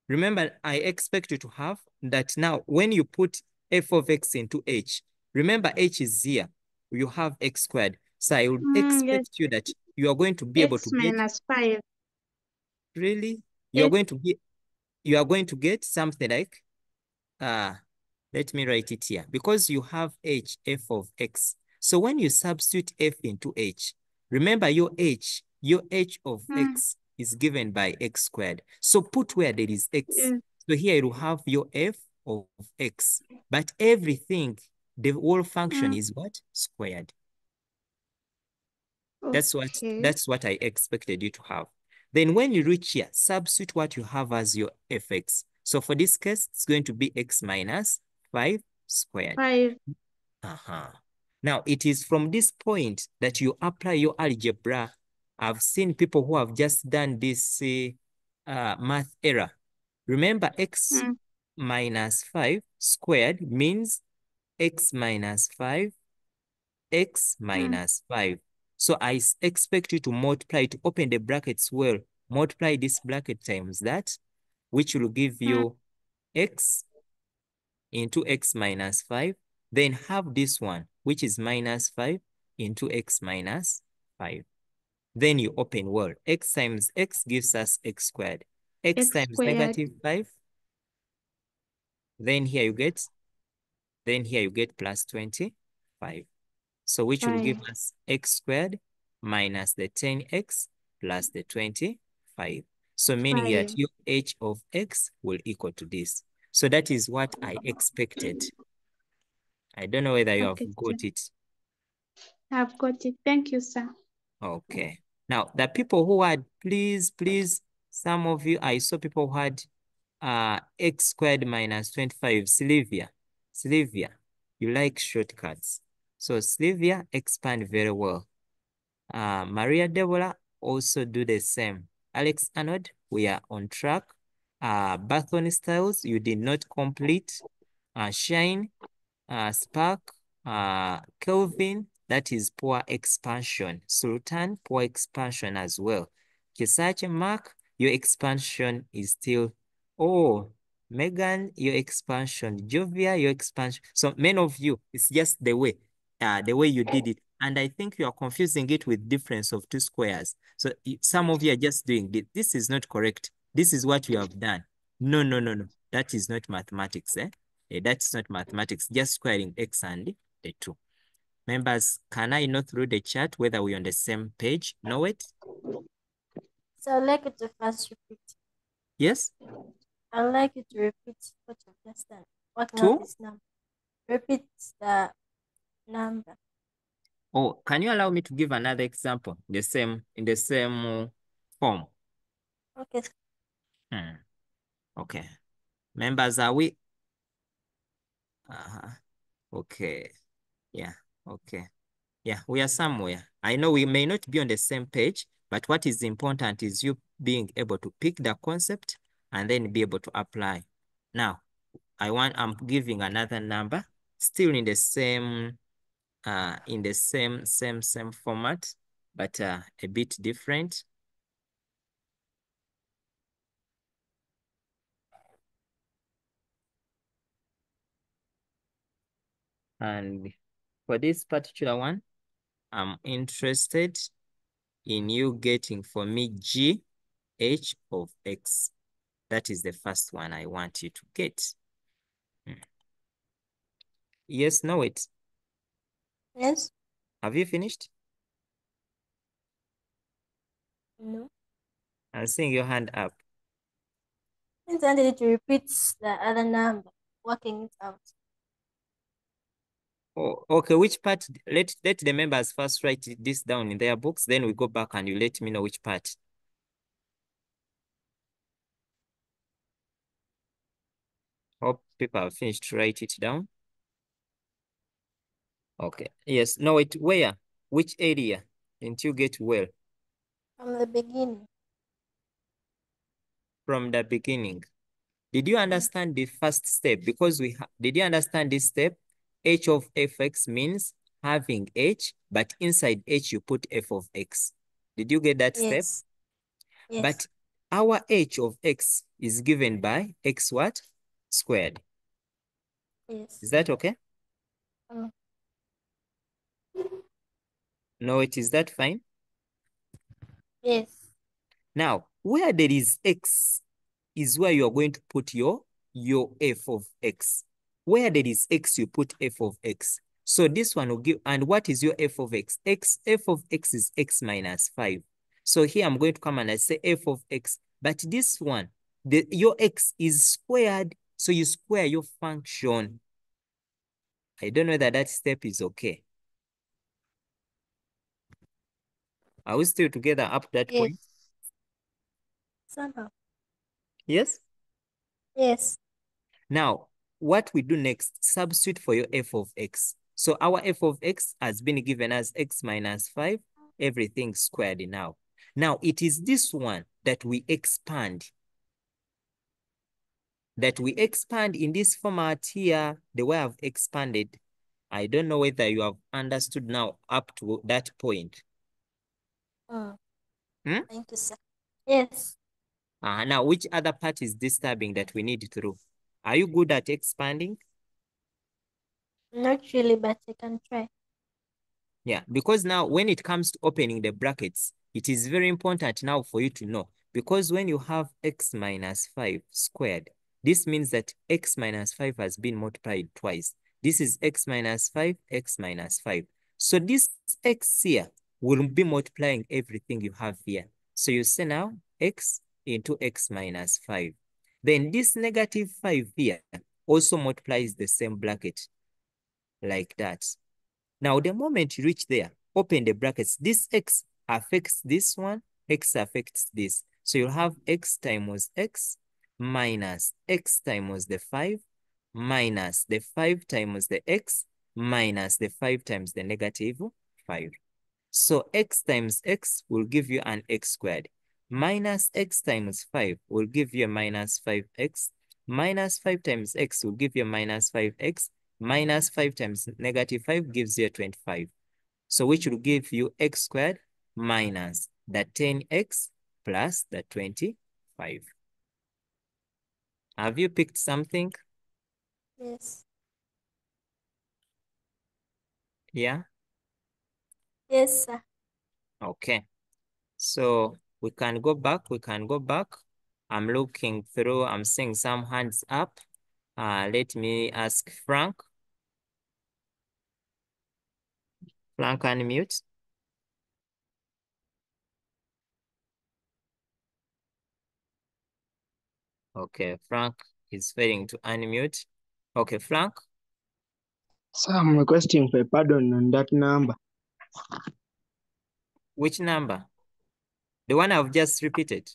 Remember, I expect you to have that now. When you put f of x into h, remember h is here. You have x squared. So I would expect you that you are going to be able to get minus 5. Really? You are going to get something like let me write it here, because you have h, f of x. So when you substitute f into h, remember your h of x is given by x squared. So put where there is x. So here you have your f of x, but everything, the whole function is what? Squared. That's what I expected you to have. Then when you reach here, substitute what you have as your fx. So for this case, it's going to be x minus 5 squared. 5. Now, it is from this point that you apply your algebra. I've seen people who have just done this math error. Remember, x minus 5 squared means x minus 5, x minus 5. So I expect you to multiply, to open the brackets well, multiply this bracket times that, which will give you x into x minus 5. Then have this one, which is minus 5 into x minus 5. Then you open well. X times x gives us x squared. X times negative 5. Then here you get plus 25. So which will give us x squared minus the 10x plus the 25. So meaning that your h of x will equal to this. So that is what I expected. I don't know whether you have got it. I've got it. Thank you, sir. Okay. Now, the people who had, please, some of you, I saw people who had x squared minus 25. Sylvia, you like shortcuts. So Sylvia, expand very well. Maria Deborah, also do the same. Alex Arnold, we are on track. Bathon Styles, you did not complete. Shine, Spark, Kelvin, that is poor expansion. Sultan, poor expansion as well. Kisache Mark, your expansion is still, Megan, your expansion. Jovia, your expansion. So many of you, it's just the way you did it. And I think you are confusing it with difference of two squares. So some of you are just doing this. This is not correct. This is what you have done. No. That is not mathematics, that's not mathematics. Just squaring x and the 2. Members, can I know through the chat whether we're on the same page? Know it? So I'd like you to first repeat. Yes? I'd like you to repeat what you've just done. Working Two? out this number. Repeat the number. Oh, can you allow me to give another example in the same form? Okay. Okay. Members, are we? Okay. Yeah. Okay. Yeah, we are somewhere. I know we may not be on the same page, but what is important is you being able to pick the concept and then be able to apply. Now, I'm giving another number, still in the same same format, but a bit different. And for this particular one, I'm interested in you getting for me g h of x. That is the first one I want you to get. Yes, know it? Yes. Have you finished? No. I'm seeing your hand up. Since I need to repeat the other number, working it out. Oh, okay. Which part? Let the members first write this down in their books. Then we go back and you let me know which part. Hope people have finished to write it down. Okay. Yes. No, wait. Where? Which area? Didn't you get well? From the beginning. From the beginning. Did you understand the first step? Because did you understand this step? H of fx means having h, but inside h you put f of x. Did you get that step? Yes. But our h of x is given by x what? Squared. Yes. Is that okay? No, is that fine? Yes. Now, where there is x is where you are going to put your f of x. Where there is x, you put f of x. So this one will give, and what is your f of x? F of x is x minus 5. So here I'm going to come and I say f of x, but this one, your x is squared, so you square your function. I don't know whether that step is okay. Are we still together up to that point? Somehow. Yes? Yes. Now, what we do next, substitute for your f of x. So our f of x has been given as x minus 5, everything squared now. Now, it is this one that we expand. That we expand in this format here, the way I've expanded. I don't know whether you have understood now up to that point. Thank you, sir. Yes. Now, which other part is disturbing that we need through? Are you good at expanding? Not really, but I can try. Yeah, because now when it comes to opening the brackets, it is very important now for you to know, because when you have x minus 5 squared, this means that x minus 5 has been multiplied twice. This is x minus 5, x minus 5. So this x here will be multiplying everything you have here. So you say now x into x minus 5. Then this negative 5 here also multiplies the same bracket like that. Now, the moment you reach there, open the brackets. This x affects this one, x affects this. So you'll have x times x minus x times the 5 minus the 5 times the x minus the 5 times the negative 5. So x times x will give you an x squared. Minus x times 5 will give you a minus 5x. Minus 5 times x will give you a minus 5x. Minus 5 times negative 5 gives you a 25. So which will give you x squared minus the 10x plus the 25. Have you picked something? Yes. Yeah? Yes, sir. Okay. So we can go back. I'm looking through. I'm seeing some hands up. Let me ask Frank. Frank, unmute. Okay, Frank is failing to unmute. Okay, Frank. So I'm requesting for pardon on that number. Which number? The one I've just repeated.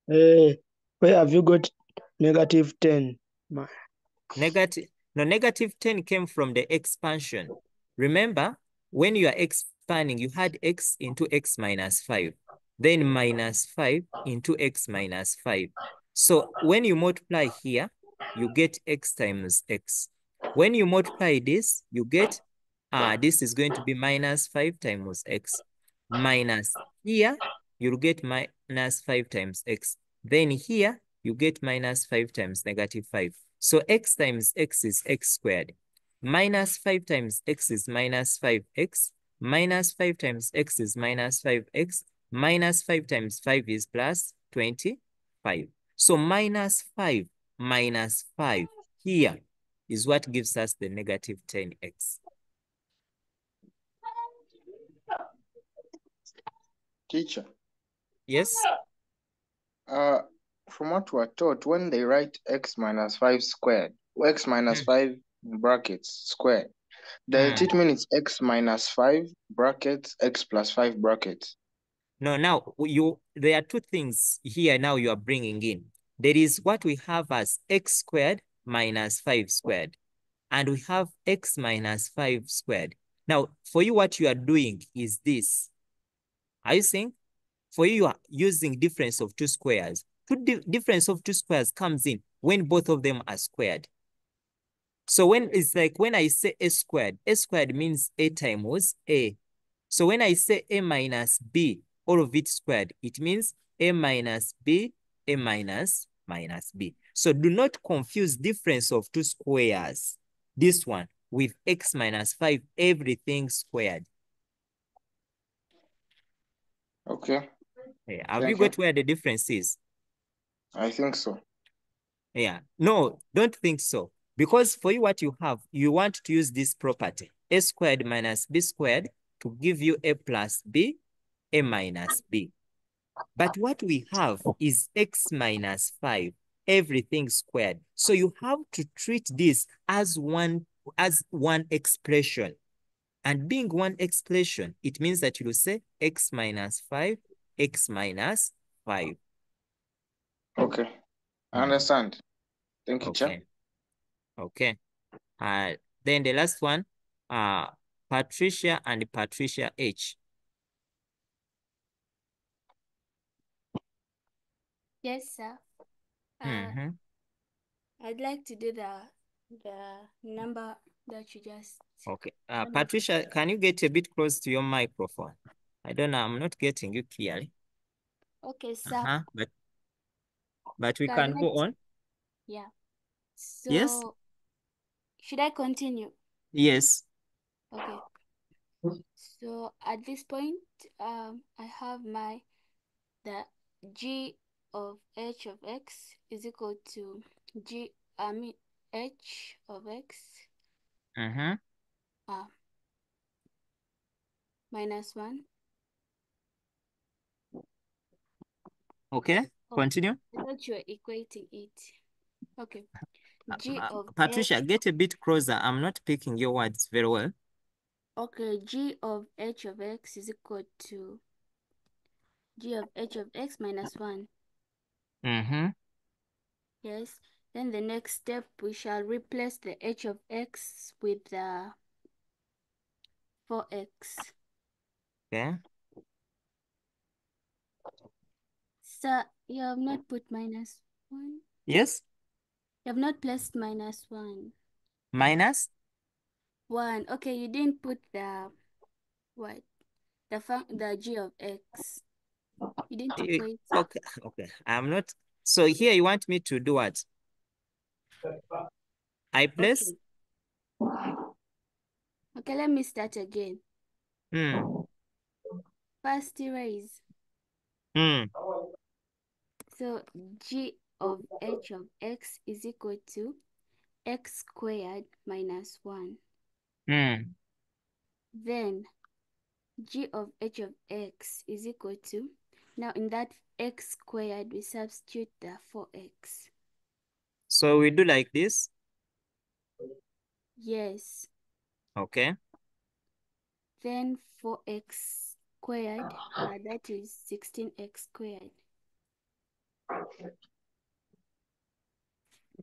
Where have you got negative 10? Negative 10 came from the expansion. Remember, when you are expanding, you had x into x minus 5, then minus 5 into x minus 5. So when you multiply here, you get x times x. When you multiply this, you get, this is going to be minus 5 times x. Minus here, you'll get minus 5 times x. Then here, you get minus 5 times negative 5. So x times x is x squared. Minus 5 times x is minus 5x. Minus 5 times x is minus 5x. Minus 5 times 5 is plus 25. So minus 5 minus 5 here is what gives us the negative 10x. Teacher. Yes. From what we're taught, when they write x minus 5 squared, x minus 5 brackets squared, does it mean it's x minus 5 brackets, x plus 5 brackets? No, now there are two things here now you are bringing in. There is what we have as x squared minus 5 squared, and we have x minus 5 squared. Now, for you, what you are doing is this. Are you seeing? For you are using difference of two squares. Difference of two squares comes in when both of them are squared. So when it's like when I say a squared means a times a. So when I say a minus b, all of it squared, it means a minus b, a minus b. So do not confuse difference of two squares, this one, with x minus 5, everything squared. Okay. Yeah. Have you got where the difference is? I think so. Yeah. No, don't think so. Because for you, what you have, you want to use this property, a squared minus b squared, to give you a plus b, a minus b. But what we have is x minus 5, everything squared. So you have to treat this as one expression. And being one expression, it means that you will say x minus 5, x minus 5. Okay. I understand. Thank you, okay. Okay. Then the last one, Patricia and Patricia H. Yes, sir. I'd like to do the number that you just. Okay. Patricia, can you get a bit close to your microphone? I don't know. I'm not getting you clearly. Okay, sir. But we can go on. Yeah. So, yes. Should I continue? Yes. Okay. So at this point, I have the g of h of x is equal to h of x minus 1. Okay, continue. I thought you were equating it. Okay. G of Patricia, h. get a bit closer. I'm not picking your words very well. Okay, g of h of x is equal to g of h of x minus 1. Yes. Then the next step, we shall replace the h of x with the 4x. Okay. Sir, you have not put minus 1? Yes. You have not placed minus 1. Minus? 1. Okay, you didn't put the what? The g of x. You didn't equate. Okay, okay. I'm not. So here you want me to do what? I place? Okay, let me start again. First erase. So g of h of x is equal to x squared minus 1. Then g of h of x is equal to, now in that x squared, we substitute the 4x. So we do like this? Yes. Okay. Then 4x squared, that is 16x squared.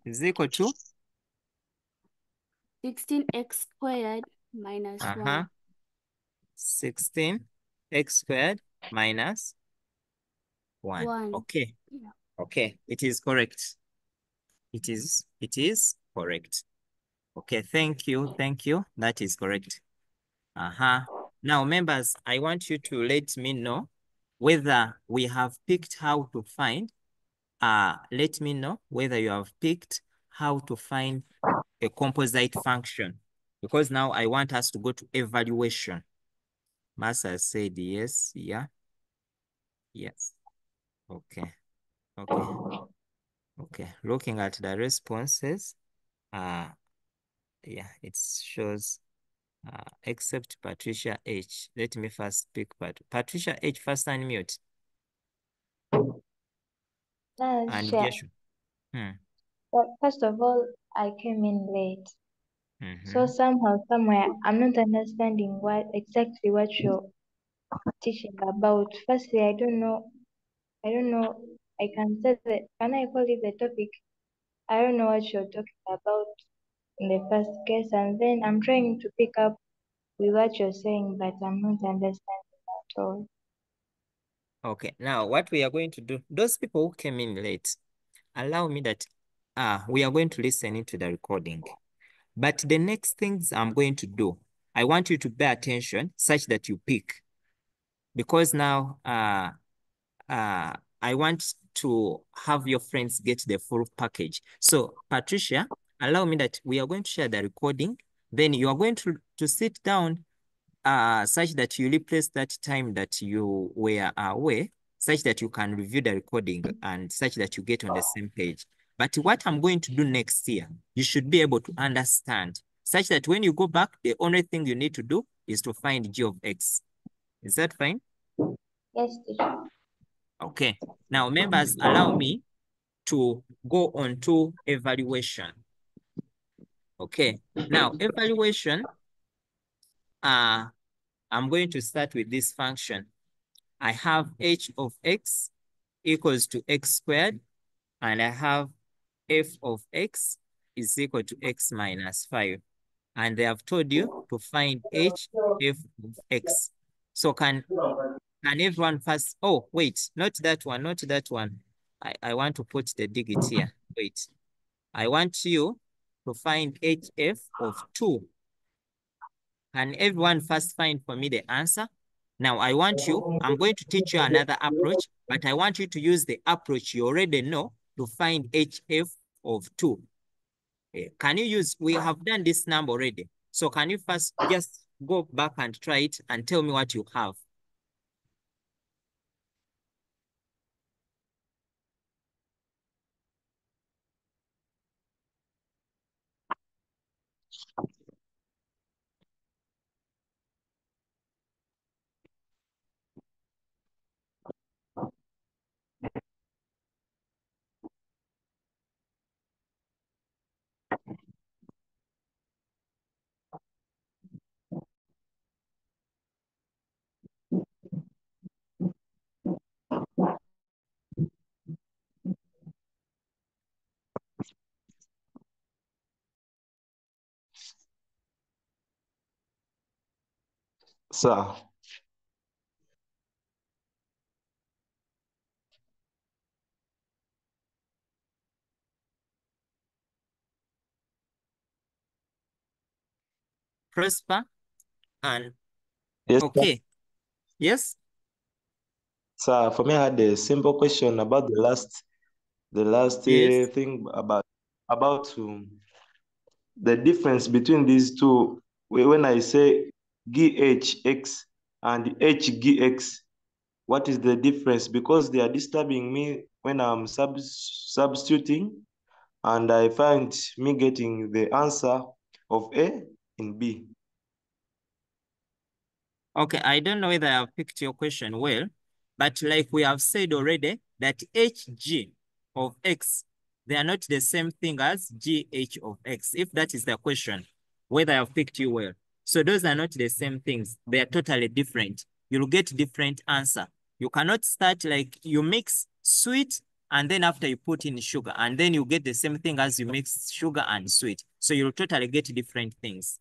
Is equal to? 16x squared minus 1. 16x squared minus 1. Okay. Yeah. Okay, it is correct. It is correct. Okay, thank you. That is correct. Now, members, I want you to let me know whether we have picked how to find. Let me know whether you have picked how to find a composite function, because now I want us to go to evaluation. Massa said yes. Yeah. Yes. Okay. Okay. Okay. Looking at the responses, yeah, it shows Except Patricia H. Let me first speak. Patricia H, first unmute. And Geshu. But first of all, I came in late. So somehow, somewhere, I'm not understanding exactly what you're teaching about. Firstly, I don't know. I can say that, can I call it the topic? I don't know what you're talking about in the first case, and then I'm trying to pick up with what you're saying, but I'm not understanding at all. Okay, now what we are going to do, those people who came in late, allow me that we are going to listen into the recording. But the next things I'm going to do, I want you to pay attention such that you pick. Because now I want to have your friends get the full package. So Patricia, allow me that we are going to share the recording. Then you are going to sit down such that you replace that time that you were away, such that you can review the recording and such that you get on the same page. But what I'm going to do next year, you should be able to understand, such that when you go back, the only thing you need to do is to find G of X. Is that fine? Yes, teacher. Okay. Now, members, allow me to go on to evaluation. Okay. Now, evaluation, I'm going to start with this function. I have h of x equals to x squared, and I have f of x is equal to x minus 5. And they have told you to find h f of x. So can everyone first, oh, wait, not that one, not that one. I want to put the digit here. Wait, I want you to find hf of 2. Can everyone first find for me the answer? Now, I'm going to teach you another approach, but I want you to use the approach you already know to find HF of 2. Can you use, we have done this number already. So can you first just go back and try it and tell me what you have? Sir. Prosper and Yes. okay. Yes. Sir, for me, I had a simple question about the last Yes. thing about the difference between these two. When I say GHX and HGX, what is the difference? Because they are disturbing me when I'm substituting, and I find me getting the answer of A in B. Okay, I don't know whether I've picked your question well, but like we have said already, that HG of X, they are not the same thing as GH of X, if that is the question, whether I've picked you well. So those are not the same things. They are totally different. You'll get different answer. You cannot start like you mix sweet and then after you put in sugar and then you get the same thing as you mix sugar and sweet. So you'll totally get different things.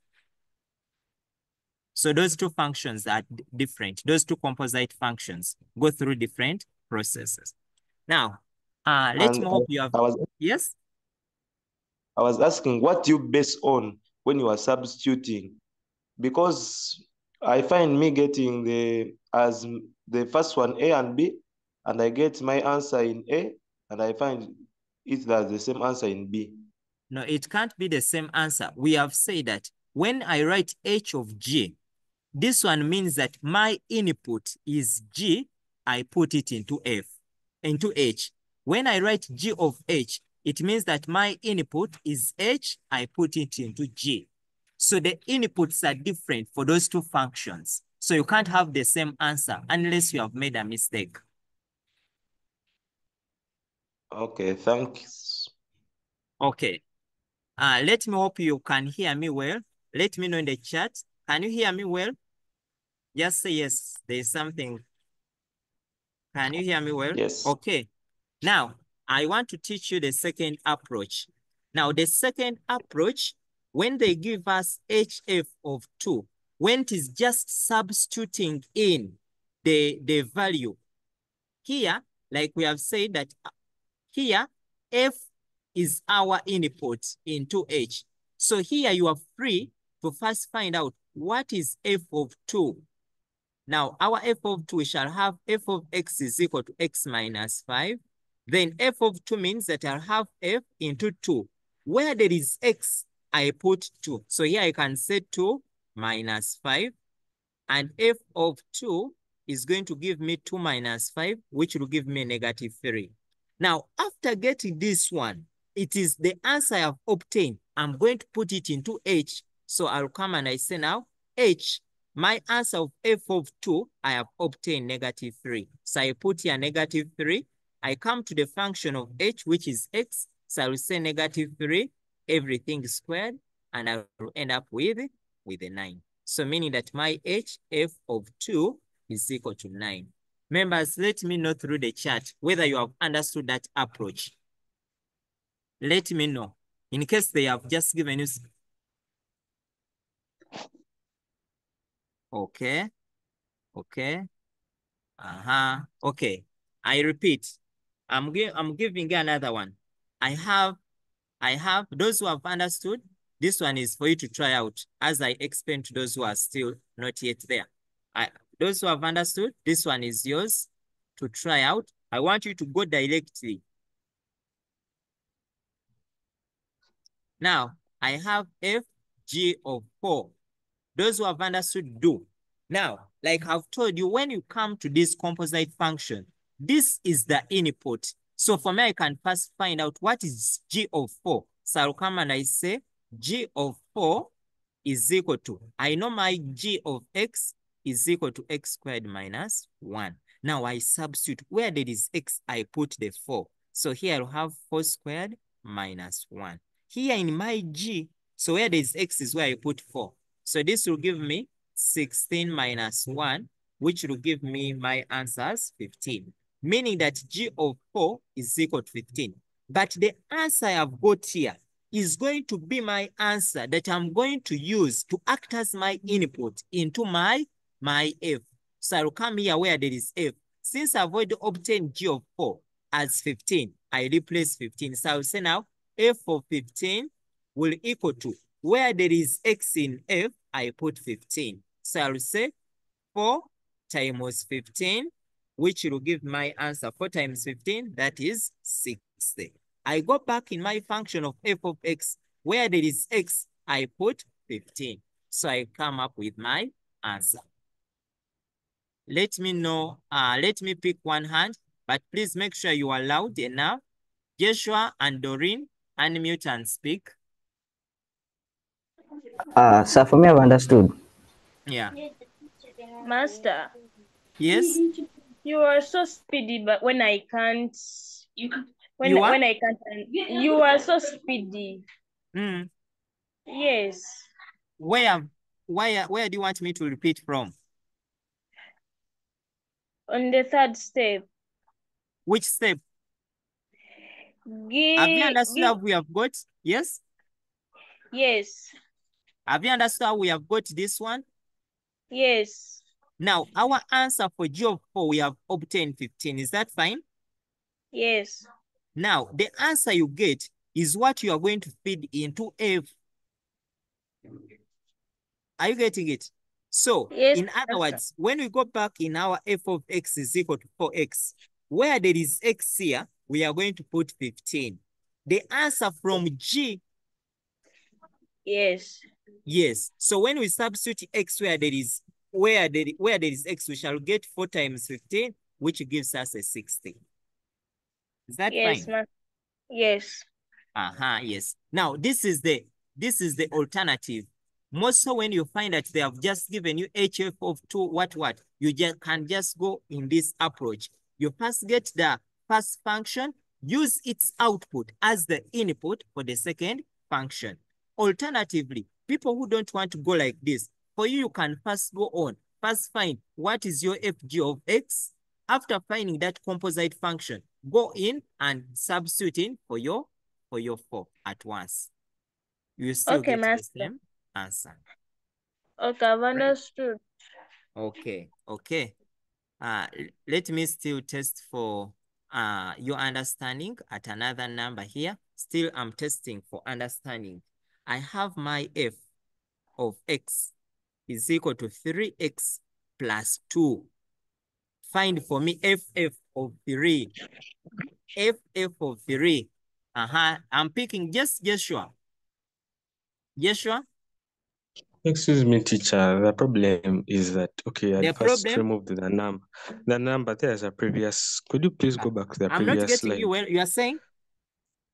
So those two functions are different. Those two composite functions go through different processes. Now, let me hope you have, yes? I was asking what you base on when you are substituting, because I find me getting the first one A and B, and I get my answer in A, and I find it that's the same answer in B. No, it can't be the same answer. We have said that when I write H of G, this one means that my input is G, I put it into H. When I write G of H, it means that my input is H, I put it into G. So the inputs are different for those two functions. So you can't have the same answer unless you have made a mistake. Okay, thanks. Okay. Let me hope you can hear me well. Let me know in the chat. Can you hear me well? Just say yes. There's something. Can you hear me well? Yes. Okay. Now, I want to teach you the second approach. Now, the second approach, when they give us HF of 2, when it is just substituting in the value, here, like we have said that here, F is our input into H. So here you are free to first find out what is F of 2. Now, our F of 2, we shall have F of X is equal to X minus 5. Then F of 2 means that I'll have F into 2. Where there is X, I put 2. So here I can say 2 minus 5. And F of 2 is going to give me 2 minus 5, which will give me negative 3. Now, after getting this one, it is the answer I have obtained. I'm going to put it into H. So I'll come and I say now, H, my answer of F of 2, I have obtained negative 3. So I put here negative 3. I come to the function of H, which is X. So I will say negative 3, everything squared, and I will end up with a 9. So meaning that my HF of 2 is equal to 9. Members, let me know through the chat whether you have understood that approach. Let me know. In case they have just given you. Okay. Okay. Okay. I repeat. I'm giving you another one. I have those who have understood. This one is for you to try out as I explain to those who are still not yet there. Those who have understood, this one is yours to try out. I want you to go directly. Now, I have FG of 4. Those who have understood, do. Now, like I've told you, when you come to this composite function, this is the input. So for me, I can first find out what is G of 4. So I'll come and I say G of 4 is equal to, I know my G of X is equal to X squared minus 1. Now I substitute, where there is X, I put the 4. So here I'll have 4 squared minus 1. Here in my G, so where there is X is where I put 4. So this will give me 16 minus 1, which will give me my answer as 15. Meaning that G of 4 is equal to 15. But the answer I have got here is going to be my answer that I'm going to use to act as my input into my F. So I'll come here where there is F. Since I've already obtained G of 4 as 15, I replace 15. So I'll say now F of 15 will equal to, where there is X in F, I put 15. So I'll say 4 times 15, which will give my answer 4 times 15, that is 60. I go back in my function of F of X, where there is X, I put 15. So I come up with my answer. Let me know, let me pick one hand, but please make sure you are loud enough. Joshua and Doreen, unmute and speak. Sir, for me, I've understood. Yeah. Master. Yes. You are so speedy, but when I can't, when I can't, you are so speedy. Mm. Yes. Where do you want me to repeat from? On the third step. Which step? Have you understood how we have got? Yes? Yes. Have you understood how we have got this one? Yes. Now, our answer for G of 4, we have obtained 15. Is that fine? Yes. Now, the answer you get is what you are going to feed into F. Are you getting it? So, yes, in other words, when we go back in our F of X is equal to 4X, where there is X here, we are going to put 15. The answer from G. Yes. Yes. So when we substitute X where there is X, we shall get 4 times 15, which gives us a 60. Is that fine? Yes. Yes. Now, this is the alternative. Most so when you find that they have just given you HF of 2, what, you can just go in this approach. You first get the first function, use its output as the input for the second function. Alternatively, people who don't want to go like this, for you can first go on, first find what is your FG of X. After finding that composite function, go in and substitute in for your 4 at once. You still get the same answer. Okay, I've understood. Okay. Let me still test for your understanding at another number here. Still, I'm testing for understanding. I have my f of x is equal to 3x plus 2. Find for me ff of 3. ff of 3. I'm picking just Joshua. Joshua? Excuse me, teacher. The problem is that, okay, I first removed the number. The number, there's a previous. Could you please go back to the previous slide? I'm not getting you well. You are saying?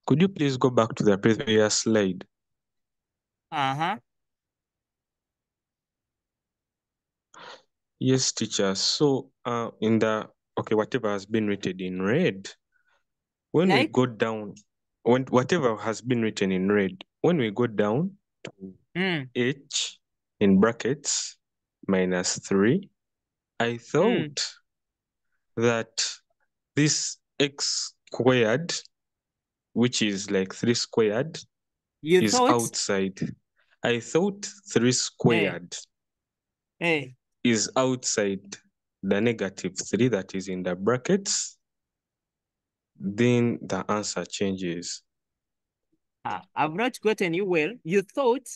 Could you please go back to the previous slide? Yes, teacher. So, in the, okay, whatever has been written in red, when we go down, when whatever has been written in red, when we go down to h in brackets minus 3, I thought that this x squared, which is like 3 squared, is outside. I thought 3 squared is outside the -3 that is in the brackets. Then the answer changes. I've not gotten you well. You thought?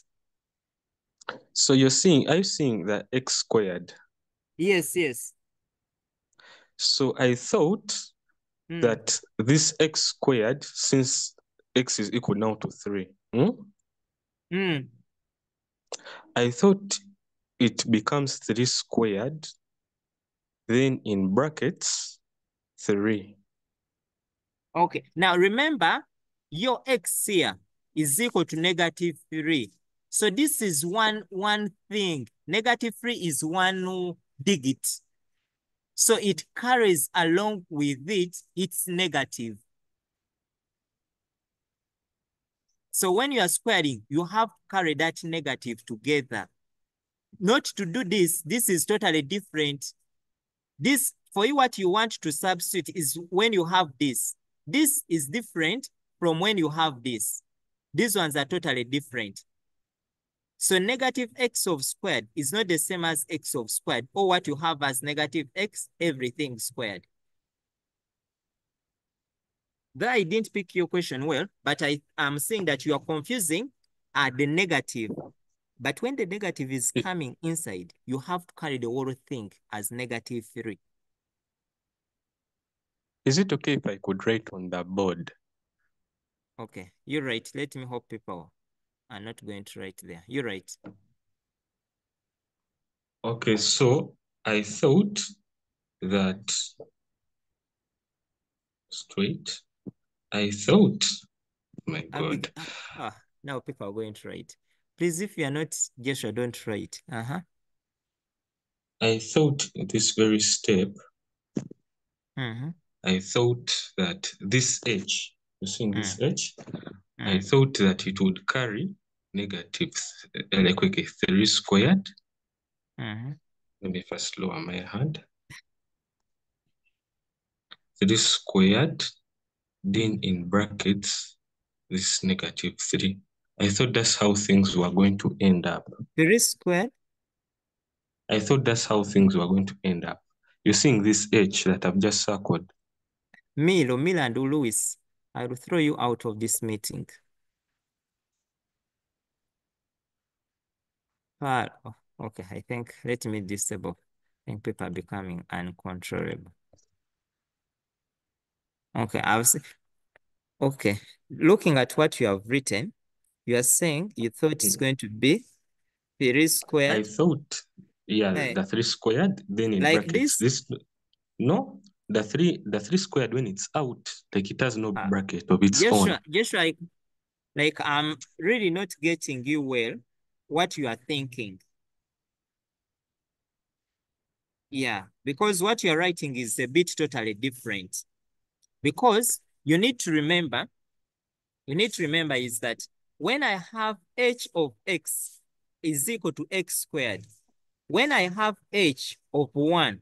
So you're seeing, are you seeing the x squared? Yes. So I thought that this x squared, since x is equal now to 3, I thought it becomes 3 squared, then in brackets, 3. Okay, now remember, your x here is equal to -3. So this is one thing. -3 is one digit. So it carries along with it, it's negative. So when you are squaring, you have to carry that negative together. Not to do this, this is totally different. This, for you, what you want to substitute is when you have this. This is different from when you have this. These ones are totally different. So negative x of squared is not the same as x of squared, or what you have as negative x, everything squared. Though I didn't pick your question well, but I am saying that you are confusing the negative. But when the negative is coming inside, you have to carry the whole thing as -3. Is it okay if I could write on the board? Okay, you're right. Let me hope people are not going to write there. You're right. Okay, so I thought that straight. I thought, my God. Now people are going to write. Please, if you are not Joshua, don't write. I thought this very step, I thought that this h, you see this h, I thought that it would carry negative, like okay, 3 squared. Let me first lower my hand. 3 squared, then in brackets, this -3. I thought that's how things were going to end up. 3 squared? I thought that's how things were going to end up. You're seeing this h that I've just circled. Milo and Louis, I will throw you out of this meeting. Okay, I think, let me disable. I think people are becoming uncontrollable. Okay, okay, looking at what you have written, you are saying you thought it's going to be 3 squared. I thought, yeah, the 3 squared, then in like brackets. This no, the 3 squared when it's out, like it has no bracket of its own. Joshua, like I'm really not getting you well. what you are thinking. Yeah, because what you're writing is a bit totally different. Because you need to remember is that when I have h of x is equal to x squared, when I have h of 1,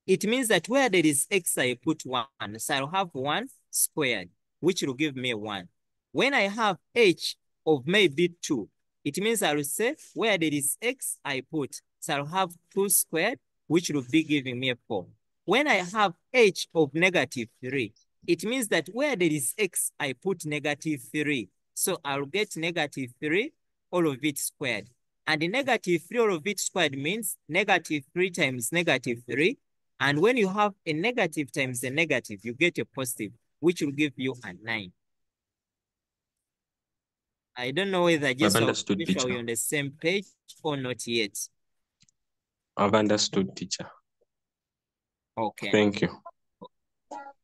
it means that where there is x, I put 1. So I'll have 1 squared, which will give me 1. When I have h of maybe 2, it means I will say where there is x, I put. So I'll have 2 squared, which will be giving me 4. When I have h of negative 3, it means that where there is x, I put negative 3. So I'll get negative 3, all of it squared. And the negative 3 all of it squared means negative 3 times negative 3. And when you have a negative times a negative, you get a positive, which will give you a 9. I don't know whether just understood, are teacher. we on the same page or not yet. I've understood, teacher. Okay. Thank you.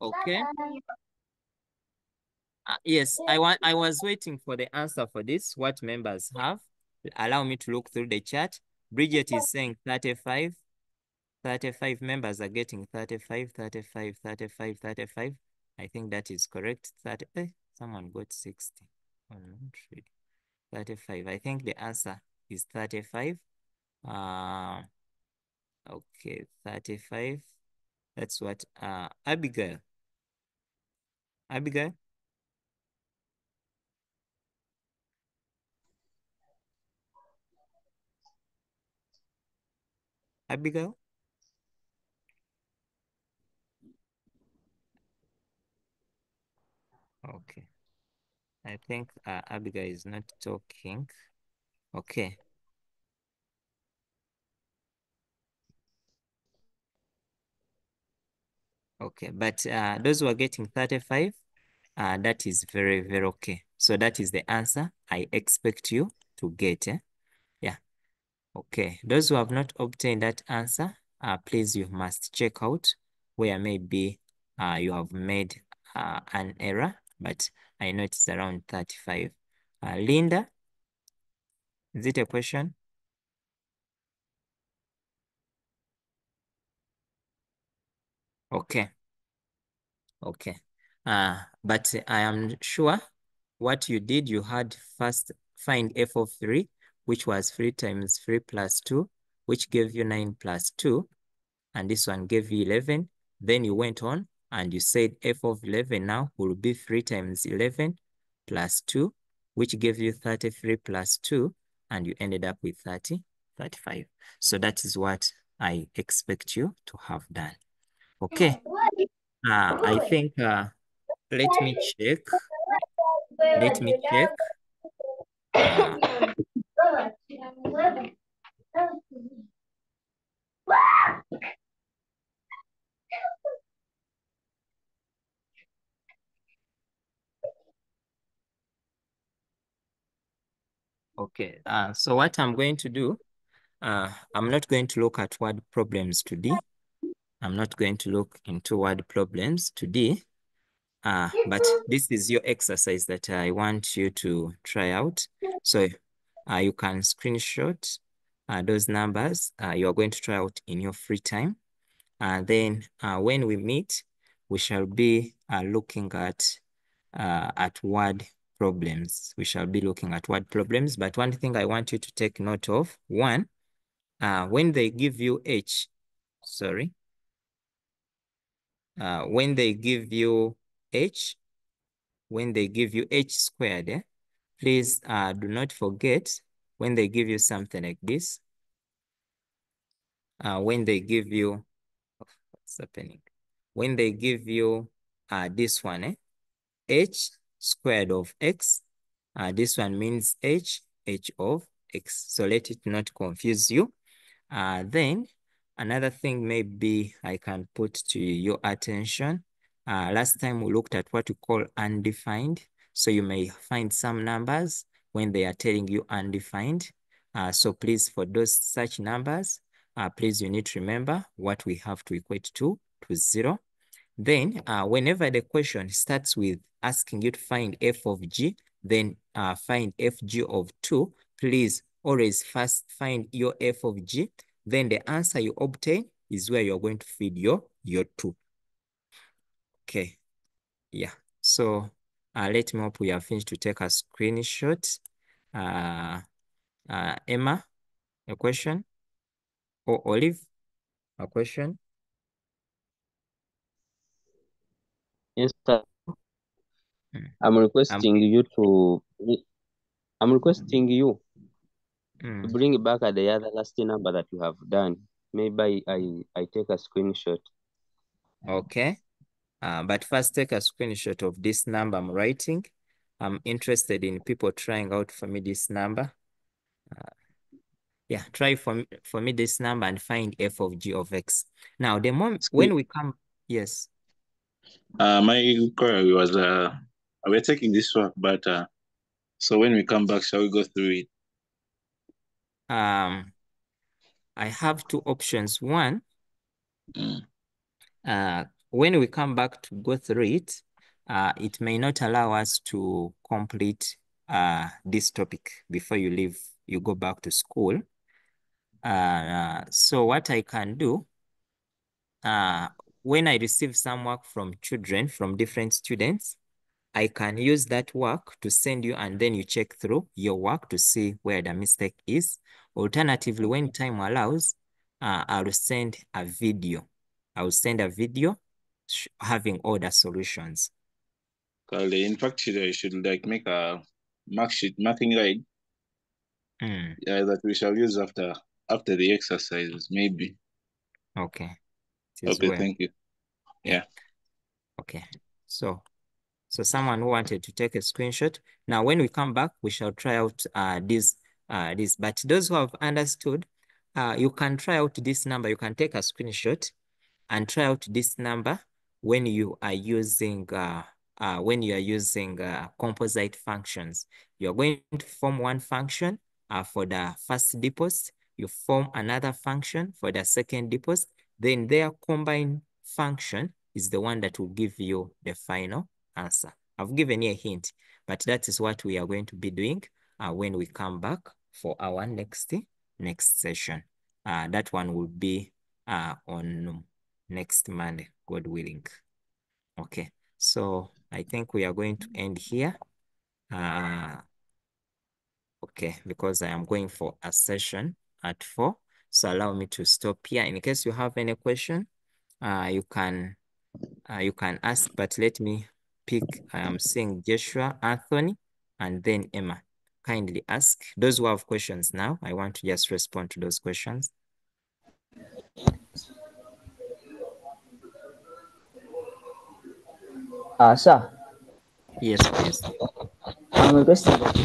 Okay. Yes, I was waiting for the answer for this. What members have? Allow me to look through the chat. Bridget is saying 35. 35 members are getting 35, 35, 35, 35. I think that is correct. 30. Someone got 60. Oh, not really. 35. I think the answer is 35. Okay, 35. That's what Abigail. Abigail? Abigail? Okay. I think Abigail is not talking. Okay. Okay, but those who are getting 35, that is very, very okay. So that is the answer I expect you to get. Yeah. Okay. Those who have not obtained that answer, please, you must check out where maybe you have made an error, but I know it's around 35. Linda, is it a question? Okay. Okay. But I am sure what you did, you had first find f of 3, which was 3 times 3 plus 2, which gave you 9 plus 2. And this one gave you 11. Then you went on and you said f of 11 now will be 3 times 11 plus 2, which gave you 33 plus 2. And you ended up with 35. So that is what I expect you to have done. Okay. I think, let me check. Let me check. Okay, so what I'm going to do, I'm not going to look at word problems today. I'm not going to look into word problems today. But this is your exercise that I want you to try out. So you can screenshot those numbers you are going to try out in your free time. Then when we meet, we shall be looking at word problems. We shall be looking at word problems. But one thing I want you to take note of, one, when they give you H, sorry, when they give you H, when they give you H squared, please do not forget when they give you something like this, when they give you, what's happening? When they give you this one, H squared of X, this one means H of X. So let it not confuse you. Then another thing maybe I can put to your attention. Last time we looked at what we call undefined. So you may find some numbers when they are telling you undefined. So please, for those such numbers, please, you need to remember what we have to equate to 0. Then whenever the question starts with asking you to find f of g, then find fg of 2, please always first find your f of g, then the answer you obtain is where you're going to feed your 2. Okay, yeah. So let me hope we have finished to take a screenshot. Emma, a question? Or Olive, a question? Yes, sir. I'm requesting you to bring back the other last number that you have done. Maybe I take a screenshot. Okay. But first take a screenshot of this number I'm writing. I'm interested in people trying out for me this number. Yeah, try for me this number and find f of g of x. Now, the moment when we come, yes. My inquiry was we're taking this work, but so when we come back, shall we go through it? I have 2 options. One, when we come back to go through it, it may not allow us to complete this topic before you leave, you go back to school. So what I can do, when I receive some work from children, from different students, I can use that work to send you, and then you check through your work to see where the mistake is. Alternatively, when time allows, I'll send a video. I will send a video having all the solutions. In fact, you should like make a marking guide that we shall use after the exercises, maybe. Okay. Okay, thank you. Yeah. Okay. So someone who wanted to take a screenshot. Now, when we come back, we shall try out this. But those who have understood, you can try out this number. You can take a screenshot and try out this number when you are using composite functions. You're going to form one function for the first deposit. You form another function for the second deposit. Then their combined function is the one that will give you the final answer. I've given you a hint, but that is what we are going to be doing when we come back for our next session. That one will be on next Monday, God willing. Okay, so I think we are going to end here. Okay, because I am going for a session at 4. So allow me to stop here. In case you have any question, you can ask, but let me pick. I am seeing Joshua, Anthony, and then Emma. Kindly ask. Those who have questions now, I want to just respond to those questions. Sir. Yes, please. I'm requesting that you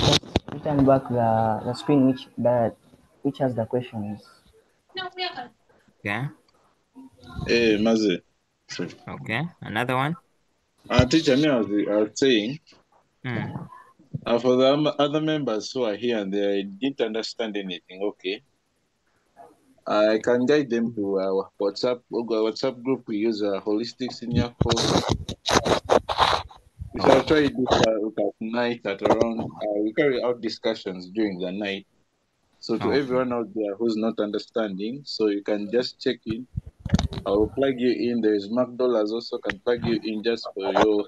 return back the screen which has the questions. Yeah. Hey, Mazi. Okay, another one. Teacher, me, I was saying, for the other members who are here and they didn't understand anything, okay, I can guide them to our WhatsApp group. We use a holistic senior course. We shall try this at night at around, we carry out discussions during the night. So to everyone out there who's not understanding, so you can just check in. I will plug you in. There is McDonald's also can plug you in just to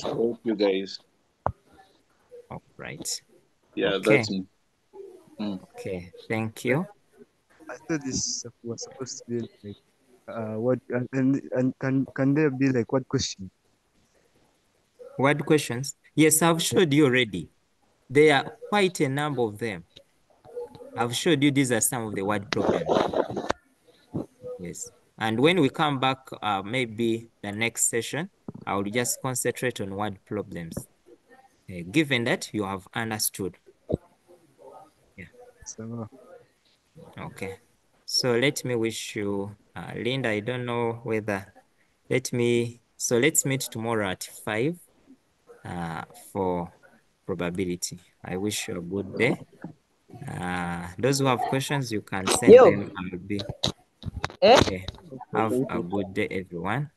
help you guys. All right. Yeah, okay. That's me. Okay, thank you. I thought this was supposed to be like what and can there be like what question? What questions? Yes, I've showed you already. There are quite a number of them. I've showed you these are some of the word problems. Yes. And when we come back, maybe the next session, I will just concentrate on word problems. Given that you have understood. Yeah. So, okay. So let me wish you, Linda, I don't know whether, let's meet tomorrow at 5 for probability. I wish you a good day. Those who have questions, you can send them. I will be. Okay. Have a good day, everyone.